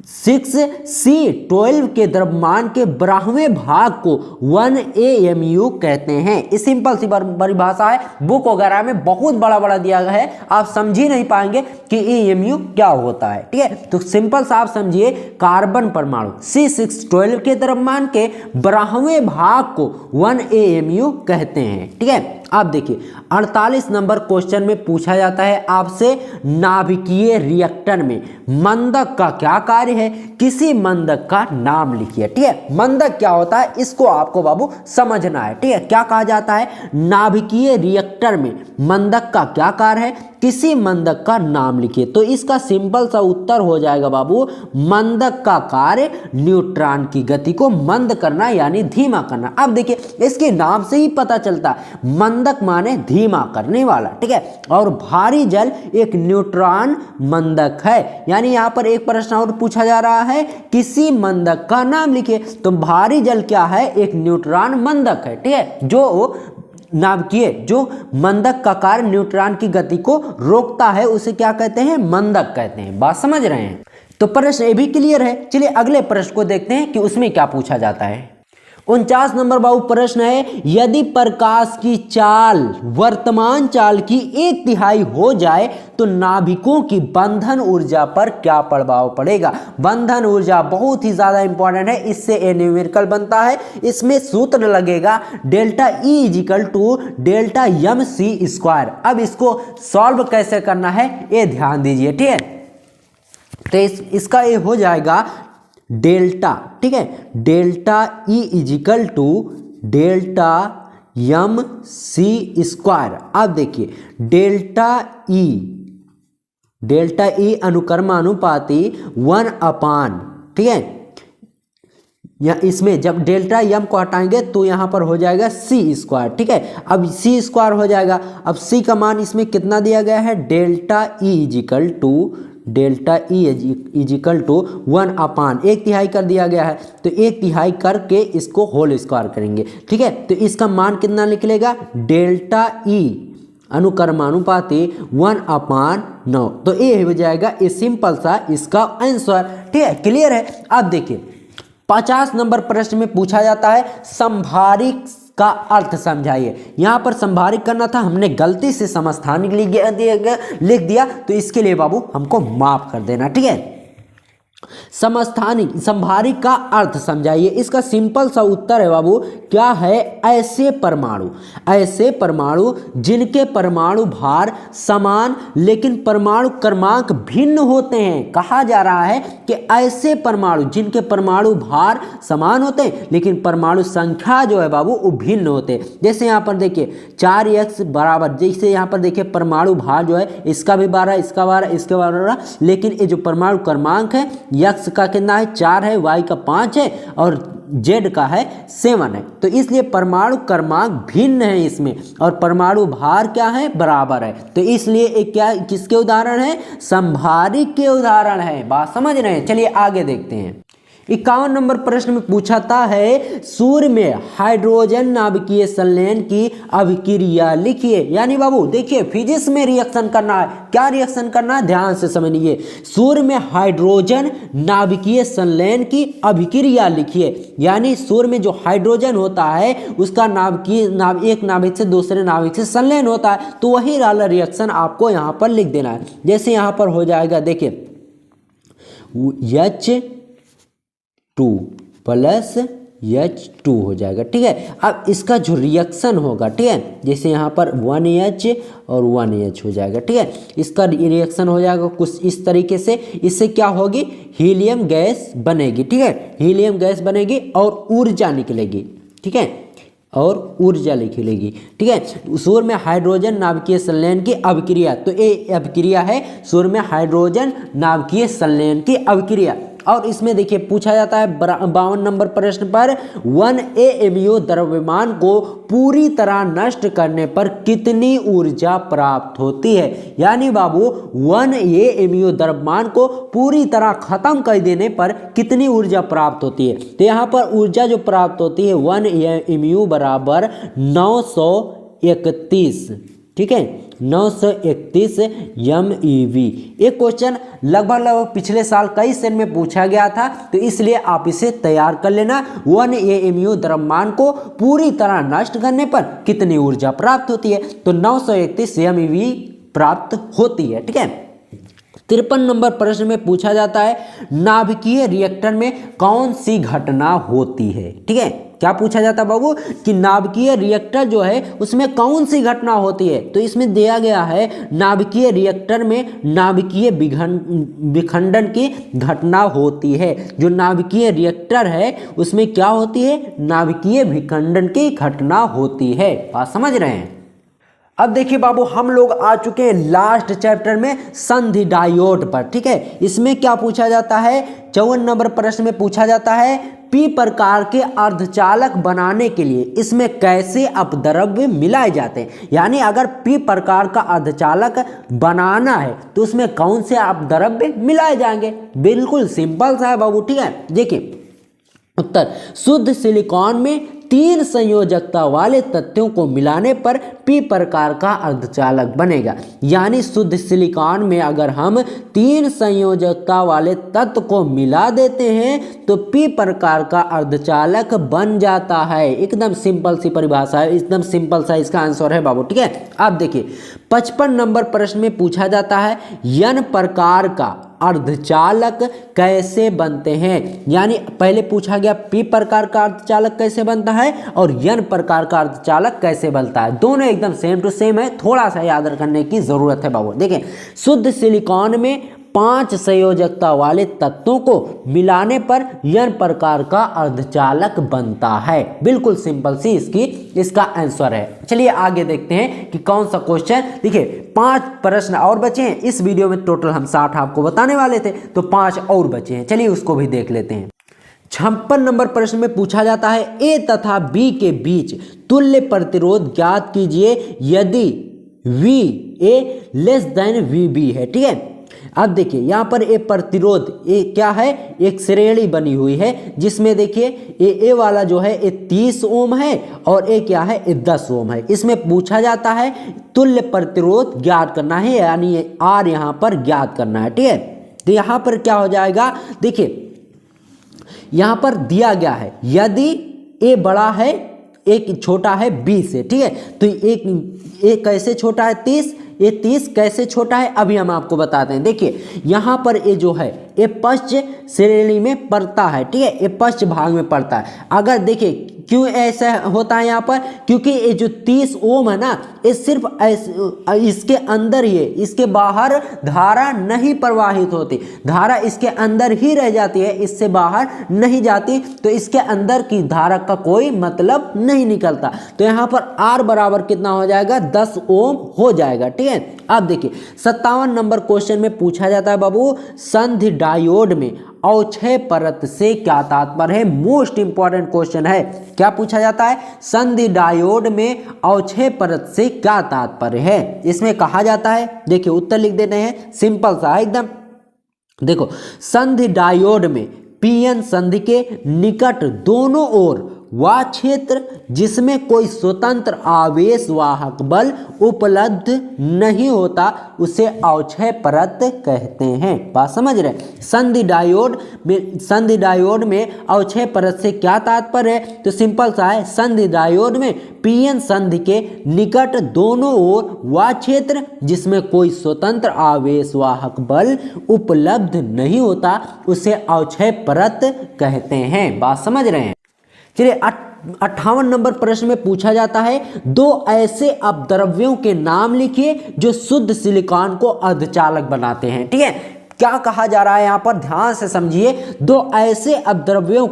Speaker 1: 6C12 के द्रव्यमान के 12वें भाग को 1 AMU कहते हैं। इस सिंपल सी परिभाषा है, बुक वगैरह में बहुत बड़ा बड़ा दिया गया है, आप समझ ही नहीं पाएंगे कि AMU क्या होता है, ठीक है। तो सिंपल सा आप समझिए, कार्बन परमाणु C612 के द्रव्यमान के 12वें भाग को 1 AMU कहते हैं, ठीक है। अब देखिए 48 नंबर क्वेश्चन में पूछा जाता है आपसे नाभिकीय रिएक्टर में मंदक का क्या कार्य है, किसी मंदक का नाम लिखिए, ठीक है। मंदक क्या होता है इसको आपको बाबू समझना है, ठीक है। क्या कहा जाता है, नाभिकीय रिएक्टर में मंदक का क्या कार्य है, किसी मंदक का नाम लिखिए। तो इसका सिंपल सा उत्तर हो जाएगा बाबू, मंदक का कार्य न्यूट्रॉन की गति को मंद करना यानी धीमा करना। अब देखिए इसके नाम से ही पता चलता है, मंदक माने धीमा करने वाला, ठीक है। और भारी जल एक न्यूट्रॉन मंदक है, यानी यहाँ पर एक प्रश्न और पूछा जा रहा है, किसी मंदक का नाम लिखिए। तो भारी जल क्या है, एक न्यूट्रॉन मंदक है, ठीक है, जो नाभिकीय जो मंदक का कार्य न्यूट्रॉन की गति को रोकता है उसे क्या कहते हैं, मंदक कहते हैं। बात समझ रहे हैं। तो प्रश्न ये भी क्लियर है। चलिए अगले प्रश्न को देखते हैं कि उसमें क्या पूछा जाता है। 49 नंबर बाबू प्रश्न है, यदि प्रकाश की चाल वर्तमान चाल की 1/3 हो जाए तो नाभिकों की बंधन ऊर्जा पर क्या प्रभाव पड़ेगा। बंधन ऊर्जा बहुत ही ज्यादा इंपॉर्टेंट है, इससे ए न्यूमेरिकल बनता है। इसमें सूत्र लगेगा delta E equal to delta MC square. अब इसको सॉल्व कैसे करना है ये ध्यान दीजिए, ठीक है। तो इसका ये हो जाएगा डेल्टा, ठीक है, delta E equal to delta MC square. अब देखिए डेल्टा E अनुक्रमानुपाती 1/, ठीक है। या इसमें जब डेल्टा M को हटाएंगे तो यहाँ पर हो जाएगा C स्क्वायर, ठीक है। अब C स्क्वायर हो जाएगा। अब C का मान इसमें कितना दिया गया है, डेल्टा E इजिकल टू 1/, 1/3 कर दिया गया है। तो 1/3 करके इसको होल स्क्वायर करेंगे, ठीक है। तो इसका मान कितना निकलेगा, डेल्टा E अनुक्रमानुपाती 1/9। तो ये हो जाएगा ये सिंपल सा इसका आंसर, ठीक है। क्लियर है। अब देखिए 50 नंबर प्रश्न में पूछा जाता है संभारिक का अर्थ समझाइए। यहाँ पर संभारिक करना था, हमने गलती से समस्थानिक लिख दिया, तो इसके लिए बाबू हमको माफ कर देना, ठीक है। समस्थानिक संभारिक का अर्थ समझाइए। इसका सिंपल सा उत्तर है बाबू, क्या है, ऐसे परमाणु जिनके परमाणु भार समान लेकिन परमाणु क्रमांक भिन्न होते हैं। कहा जा रहा है कि ऐसे परमाणु जिनके परमाणु भार समान होते हैं लेकिन परमाणु संख्या जो है बाबू वो भिन्न होते हैं। जैसे यहाँ पर देखिए 4x बराबर, जैसे यहाँ पर देखिए परमाणु भार जो है इसका भी 12, इसका 12, इसका 12, लेकिन ये जो परमाणु क्रमांक है x का कितना है 4 है, y का 5 है और z का है 7 है। तो इसलिए परमाणु क्रमांक भिन्न है इसमें, और परमाणु भार क्या है, बराबर है। तो इसलिए एक क्या किसके उदाहरण है, संभारिक के उदाहरण है। बात समझ रहे हैं। चलिए आगे देखते हैं। 51 नंबर प्रश्न में पूछाता है सूर्य में हाइड्रोजन नाभिकीय संलयन की अभिक्रिया लिखिए। यानी बाबू देखिए फिजिक्स में रिएक्शन करना है, क्या रिएक्शन करना है ध्यान से समझिए। सूर्य में हाइड्रोजन नाभिकीय संलयन की अभिक्रिया लिखिए। यानी सूर्य में जो हाइड्रोजन होता है उसका एक नाभिक से दूसरे नाभिक से संलयन होता है, तो वही वाला रिएक्शन आपको यहाँ पर लिख देना है। जैसे यहाँ पर हो जाएगा देखिए H2 प्लस H2 हो जाएगा, ठीक है। अब इसका जो रिएक्शन होगा, ठीक है, जैसे यहाँ पर 1H और 1H हो जाएगा, ठीक है। इसका रिएक्शन हो जाएगा कुछ इस तरीके से। इससे क्या होगी, हीलियम गैस बनेगी, ठीक है, हीलियम गैस बनेगी और ऊर्जा निकलेगी, ठीक है, और ऊर्जा निकलेगी, ठीक है। सूर्य में हाइड्रोजन नाभिकीय संलयन की अभिक्रिया, तो ये अभिक्रिया है सूर्य में हाइड्रोजन नाभिकीय संलयन की अभिक्रिया। और इसमें देखिए पूछा जाता है 52 नंबर प्रश्न पर 1 AMU द्रव्यमान को पूरी तरह नष्ट करने पर कितनी ऊर्जा प्राप्त होती है। यानी बाबू 1 AMU द्रव्यमान को पूरी तरह खत्म कर देने पर कितनी ऊर्जा प्राप्त होती है। तो यहाँ पर ऊर्जा जो प्राप्त होती है 1 AMU बराबर 931, ठीक है, 931 MeV। एक क्वेश्चन लगभग पिछले साल कई सेल में पूछा गया था, तो इसलिए आप इसे तैयार कर लेना। 1 AMU द्रव्यमान को पूरी तरह नष्ट करने पर कितनी ऊर्जा प्राप्त होती है, तो 931 MeV प्राप्त होती है, ठीक है। 53 नंबर प्रश्न में पूछा जाता है नाभिकीय रिएक्टर में कौन सी घटना होती है, ठीक है। क्या पूछा जाता है बाबू कि नाभिकीय रिएक्टर जो है उसमें कौन सी घटना होती है। तो इसमें दिया गया है नाभिकीय रिएक्टर में नाभिकीय विखंडन की घटना होती है। जो नाभिकीय रिएक्टर है उसमें क्या होती है, नाभिकीय विखंडन की घटना होती है। बात समझ रहे हैं। अब देखिए बाबू हम लोग आ चुके हैं लास्ट चैप्टर में संधि डायोड पर, ठीक है। इसमें क्या पूछा जाता है, 54 नंबर प्रश्न में पूछा जाता है पी प्रकार के अर्धचालक बनाने के लिए इसमें कैसे अपद्रव्य मिलाए जाते हैं। यानी अगर पी प्रकार का अर्धचालक बनाना है तो उसमें कौन से अपद्रव्य मिलाए जाएंगे। बिल्कुल सिंपल सा है बाबू, ठीक है। देखिए उत्तर, शुद्ध सिलिकॉन में 3 संयोजकता वाले तत्वों को मिलाने पर पी प्रकार का अर्धचालक बनेगा। यानी शुद्ध सिलिकॉन में अगर हम 3 संयोजकता वाले तत्व को मिला देते हैं तो पी प्रकार का अर्धचालक बन जाता है। एकदम सिंपल सी परिभाषा है, एकदम सिंपल सा इसका आंसर है बाबू, ठीक है। अब देखिए 55 नंबर प्रश्न में पूछा जाता है n प्रकार का अर्धचालक कैसे बनते हैं। यानी पहले पूछा गया पी प्रकार का अर्धचालक कैसे बनता है और n प्रकार का अर्धचालक कैसे बनता है। दोनों एकदम सेम टू सेम है, थोड़ा सा याद रखने की जरूरत है बाबू। देखें शुद्ध सिलिकॉन में 5 संयोजकता वाले तत्वों को मिलाने पर n प्रकार का अर्धचालक बनता है। बिल्कुल सिंपल सी इसका आंसर है। चलिए आगे देखते हैं कि कौन सा क्वेश्चन। देखिए 5 प्रश्न और बचे हैं इस वीडियो में, टोटल हम 60 आपको बताने वाले थे, तो 5 और बचे हैं। चलिए उसको भी देख लेते हैं। 56 नंबर प्रश्न में पूछा जाता है ए तथा बी के बीच तुल्य प्रतिरोध ज्ञात कीजिए यदि V A less than V B है, ठीक है। अब देखिए यहाँ पर ए प्रतिरोध ए क्या है, एक श्रेणी बनी हुई है जिसमें देखिए ए वाला जो है ये 30 ओम है और ए क्या है ये 10 ओम है। इसमें पूछा जाता है तुल्य प्रतिरोध ज्ञात करना है, यानी आर यहाँ पर ज्ञात करना है, ठीक है। तो यहाँ पर क्या हो जाएगा, देखिए यहाँ पर दिया गया है यदि ए बड़ा है एक छोटा है बी से, ठीक है। तो एक कैसे छोटा है 30, ये 30 कैसे छोटा है अभी हम आपको बताते हैं। देखिए यहाँ पर ये जो है ये पश्च श्रेणी में पड़ता है, ठीक है, ये पश्च भाग में पड़ता है। अगर देखिए क्यों ऐसा होता है यहाँ पर, क्योंकि ये जो 30 ओम है ना ये सिर्फ इसके अंदर ही है, इसके बाहर धारा नहीं प्रवाहित होती, धारा इसके अंदर ही रह जाती है, इससे बाहर नहीं जाती, तो इसके अंदर की धारा का कोई मतलब नहीं निकलता। तो यहाँ पर आर बराबर कितना हो जाएगा, 10 ओम हो जाएगा, ठीक है। अब देखिए 57 नंबर क्वेश्चन में पूछा जाता है बाबू संधि डायोड में अवक्षय परत से क्या तात्पर्य है। मोस्ट इंपॉर्टेंट क्वेश्चन है। क्या पूछा जाता है, संधि डायोड में अवक्षय परत से क्या तात्पर्य है। इसमें कहा जाता है, देखिए उत्तर लिख देते हैं, सिंपल सा एकदम। देखो संधि डायोड में पीएन संधि के निकट दोनों ओर वह क्षेत्र जिसमें कोई स्वतंत्र आवेश वाहक बल उपलब्ध नहीं होता उसे अवक्षय परत कहते हैं। बात समझ रहे? संधि डायोड में अवक्षय परत से क्या तात्पर्य है? तो सिंपल सा है, संधि डायोड में पीएन संधि के निकट दोनों ओर वह क्षेत्र जिसमें कोई स्वतंत्र आवेश वाहक बल उपलब्ध नहीं होता उसे अवक्षय परत कहते हैं। बात समझ रहे हैं? चलिए 58 नंबर प्रश्न में पूछा जाता है, दो ऐसे अपद्रव्यों के नाम लिखिए जो शुद्ध सिलिकॉन को अर्धचालक बनाते हैं। ठीक है, क्या कहा जा रहा है यहाँ पर, ध्यान से समझिए। दो ऐसे अपद्रव्यों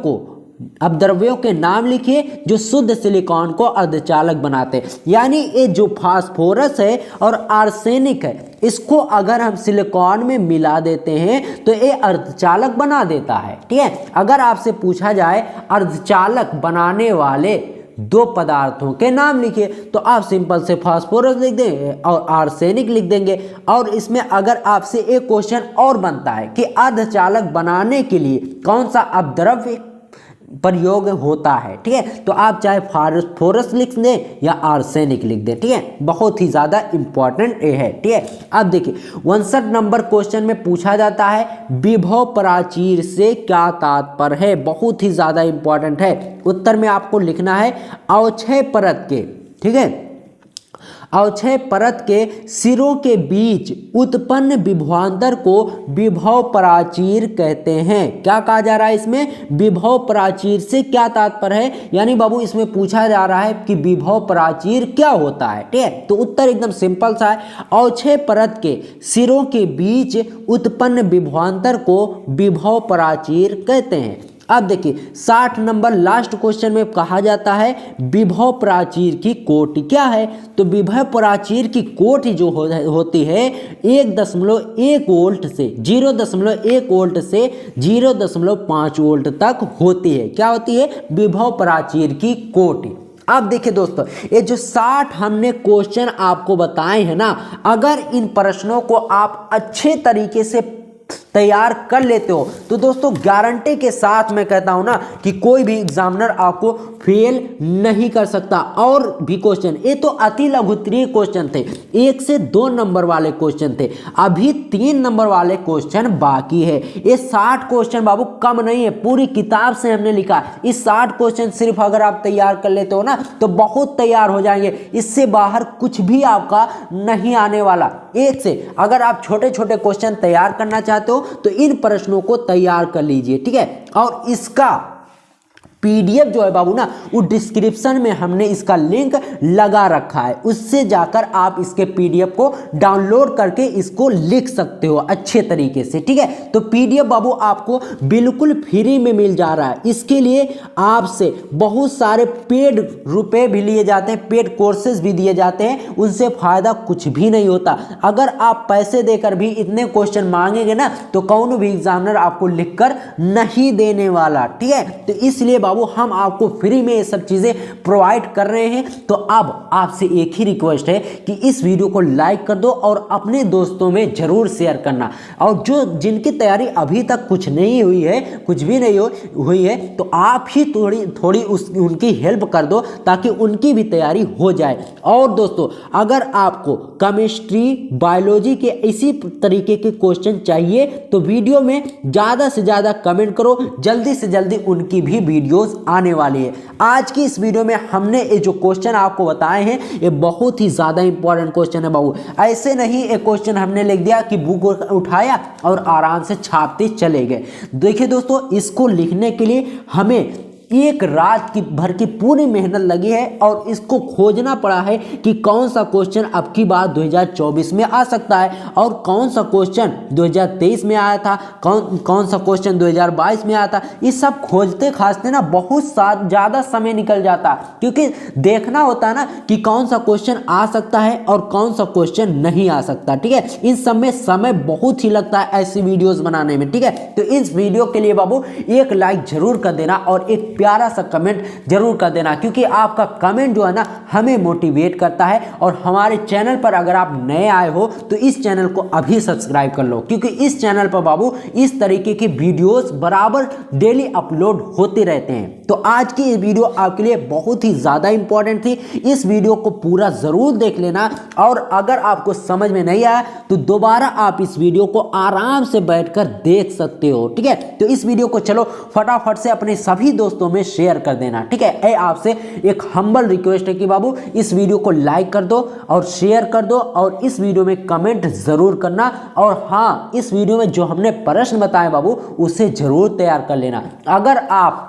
Speaker 1: के नाम लिखिए जो शुद्ध सिलिकॉन को अर्धचालक बनाते हैं। यानी ये जो फास्फोरस है और आर्सेनिक है, इसको अगर हम सिलिकॉन में मिला देते हैं तो ये अर्धचालक बना देता है। ठीक है, अगर आपसे पूछा जाए अर्धचालक बनाने वाले दो पदार्थों के नाम लिखिए तो आप सिंपल से फास्फोरस लिख देंगे और आर्सेनिक लिख देंगे। और इसमें अगर आपसे एक क्वेश्चन और बनता है कि अर्धचालक बनाने के लिए कौन सा अपद्रव्य प्रयोग होता है, ठीक है, तो आप चाहे फास्फोरस लिख दें या आर्सेनिक लिख दें। ठीक है, बहुत ही ज़्यादा इंपॉर्टेंट ये है। ठीक है, अब देखिए 59 नंबर क्वेश्चन में पूछा जाता है विभव प्राचीर से क्या तात्पर्य है। बहुत ही ज़्यादा इंपॉर्टेंट है। उत्तर में आपको लिखना है अवक्षय परत के, ठीक है, अवक्षय परत के सिरों के बीच उत्पन्न विभवांतर को विभव प्राचीर कहते हैं। क्या कहा जा रहा है इसमें? विभव प्राचीर से क्या तात्पर्य है? यानी बाबू इसमें पूछा जा रहा है कि विभव प्राचीर क्या होता है। ठीक है, तो उत्तर एकदम सिंपल सा है, अवक्षय परत के सिरों के बीच उत्पन्न विभवांतर को विभव प्राचीर कहते हैं। अब देखिए 60 नंबर लास्ट क्वेश्चन में कहा जाता है विभव प्राचीर की कोटि क्या है। तो विभव प्राचीर की कोटि जो होती है 1.1 वोल्ट से 0.1 वोल्ट से 0.5 वोल्ट तक होती है। क्या होती है? विभव प्राचीर की कोटि। अब देखिए दोस्तों, ये जो 60 हमने क्वेश्चन आपको बताए हैं ना, अगर इन प्रश्नों को आप अच्छे तरीके से तैयार कर लेते हो तो दोस्तों गारंटी के साथ मैं कहता हूं ना कि कोई भी एग्जामिनर आपको फेल नहीं कर सकता। और भी क्वेश्चन, ये तो अति लघुत्तरीय क्वेश्चन थे, 1 से 2 नंबर वाले क्वेश्चन थे, अभी 3 नंबर वाले क्वेश्चन बाकी है। ये 60 क्वेश्चन बाबू कम नहीं है, पूरी किताब से हमने लिखा। इस 60 क्वेश्चन सिर्फ अगर आप तैयार कर लेते हो ना तो बहुत तैयार हो जाएंगे, इससे बाहर कुछ भी आपका नहीं आने वाला। एक से अगर आप छोटे छोटे क्वेश्चन तैयार करना चाहते हो तो इन प्रश्नों को तैयार कर लीजिए। ठीक है, और इसका पीडीएफ जो है बाबू ना, वो डिस्क्रिप्शन में हमने इसका लिंक लगा रखा है, उससे जाकर आप इसके पीडीएफ को डाउनलोड करके इसको लिख सकते हो अच्छे तरीके से। ठीक है, तो पीडीएफ बाबू आपको बिल्कुल फ्री में मिल जा रहा है। इसके लिए आपसे बहुत सारे पेड रुपए भी लिए जाते हैं, पेड कोर्सेज भी दिए जाते हैं, उनसे फायदा कुछ भी नहीं होता। अगर आप पैसे देकर भी इतने क्वेश्चन मांगेंगे ना तो कौन भी एग्जामिनर आपको लिखकर नहीं देने वाला। ठीक है, तो इसलिए बाबू हम आपको फ्री में ये सब चीजें प्रोवाइड कर रहे हैं। तो अब आपसे एक ही रिक्वेस्ट है कि इस वीडियो को लाइक कर दो और अपने दोस्तों में जरूर शेयर करना। और जो जिनकी तैयारी अभी तक कुछ नहीं हुई है, कुछ भी नहीं हुई है, तो आप ही थोड़ी उनकी हेल्प कर दो ताकि उनकी भी तैयारी हो जाए। और दोस्तों अगर आपको केमिस्ट्री बायोलॉजी के इसी तरीके के क्वेश्चन चाहिए तो वीडियो में ज़्यादा से ज़्यादा कमेंट करो, जल्दी से जल्दी उनकी भी वीडियोस आने वाली है। आज की इस वीडियो में हमने ये जो क्वेश्चन आपको बताए हैं ये बहुत ही ज़्यादा इंपॉर्टेंट क्वेश्चन है बाबू। ऐसे नहीं एक क्वेश्चन हमने लिख दिया कि बुक उठाया और आराम से छापते चले गए। देखिए दोस्तों, इसको लिखने के लिए हमें एक रात की भर की पूरी मेहनत लगी है और इसको खोजना पड़ा है कि कौन सा क्वेश्चन अब की बार 2024 में आ सकता है और कौन सा क्वेश्चन 2023 में आया था, कौन सा क्वेश्चन 2022 में आया था। ये सब खोजते खासते ना बहुत ज़्यादा समय निकल जाता, क्योंकि देखना होता है ना कि कौन सा क्वेश्चन आ सकता है और कौन सा क्वेश्चन नहीं आ सकता। ठीक है, इन सब में समय बहुत ही लगता है ऐसी वीडियोज़ बनाने में। ठीक है, तो इस वीडियो के लिए बाबू एक लाइक जरूर कर देना और एक प्यारा सा कमेंट जरूर कर देना, क्योंकि आपका कमेंट जो है ना हमें मोटिवेट करता है। और हमारे चैनल पर अगर आप नए आए हो तो इस चैनल को अभी सब्सक्राइब कर लो, क्योंकि इस चैनल पर बाबू इस तरीके की वीडियोस बराबर डेली अपलोड होते रहते हैं। तो आज की ये वीडियो आपके लिए बहुत ही ज़्यादा इंपॉर्टेंट थी, इस वीडियो को पूरा ज़रूर देख लेना। और अगर आपको समझ में नहीं आया तो दोबारा आप इस वीडियो को आराम से बैठकर देख सकते हो, ठीक है। तो इस वीडियो को चलो फटाफट से अपने सभी दोस्तों में शेयर कर देना, ठीक है। आपसे एक हम्बल रिक्वेस्ट है कि बाबू इस वीडियो को लाइक कर दो और शेयर कर दो, और इस वीडियो में कमेंट जरूर करना। और हाँ, इस वीडियो में जो हमने प्रश्न बताए बाबू उसे जरूर तैयार कर लेना। अगर आप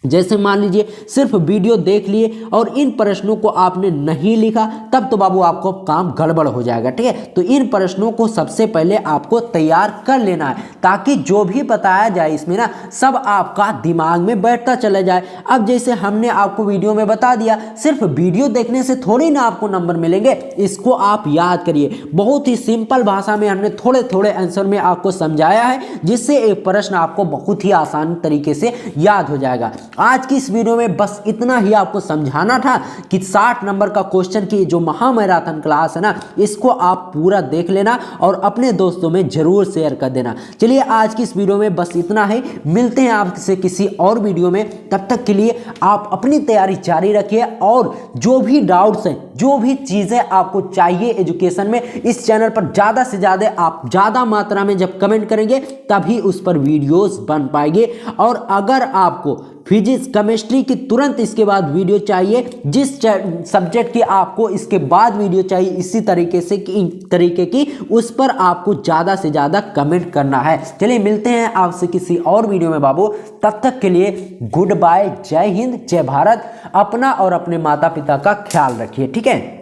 Speaker 1: जैसे मान लीजिए सिर्फ वीडियो देख लिए और इन प्रश्नों को आपने नहीं लिखा, तब तो बाबू आपको काम गड़बड़ हो जाएगा, ठीक है। तो इन प्रश्नों को सबसे पहले आपको तैयार कर लेना है, ताकि जो भी बताया जाए इसमें ना सब आपका दिमाग में बैठता चला जाए। अब जैसे हमने आपको वीडियो में बता दिया, सिर्फ वीडियो देखने से थोड़ी ना आपको नंबर मिलेंगे, इसको आप याद करिए। बहुत ही सिंपल भाषा में हमने थोड़े थोड़े आंसर में आपको समझाया है, जिससे एक प्रश्न आपको बहुत ही आसान तरीके से याद हो जाएगा। आज की इस वीडियो में बस इतना ही आपको समझाना था कि 60 नंबर का क्वेश्चन की जो महामैराथन क्लास है ना, इसको आप पूरा देख लेना और अपने दोस्तों में जरूर शेयर कर देना। चलिए आज की इस वीडियो में बस इतना ही, मिलते हैं आपसे किसी और वीडियो में। तब तक के लिए आप अपनी तैयारी जारी रखिए, और जो भी डाउट्स हैं, जो भी चीज़ें आपको चाहिए एजुकेशन में, इस चैनल पर ज़्यादा से ज़्यादा आप ज़्यादा मात्रा में जब कमेंट करेंगे तभी उस पर वीडियोस बन पाएंगे। और अगर आपको फिजिक्स केमिस्ट्री की तुरंत इसके बाद वीडियो चाहिए, जिस सब्जेक्ट की आपको इसके बाद वीडियो चाहिए इसी तरीके की, उस पर आपको ज़्यादा से ज़्यादा कमेंट करना है। चलिए मिलते हैं आपसे किसी और वीडियो में बाबू, तब तक के लिए गुड बाय, जय हिंद, जय भारत। अपना और अपने माता पिता का ख्याल रखिए, ठीक है।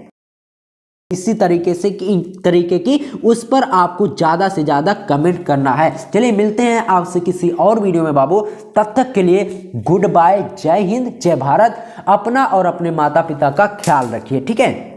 Speaker 1: इसी तरीके की उस पर आपको ज़्यादा से ज़्यादा कमेंट करना है। चलिए मिलते हैं आपसे किसी और वीडियो में बाबू, तब तक के लिए गुड बाय, जय हिंद, जय भारत। अपना और अपने माता पिता का ख्याल रखिए, ठीक है।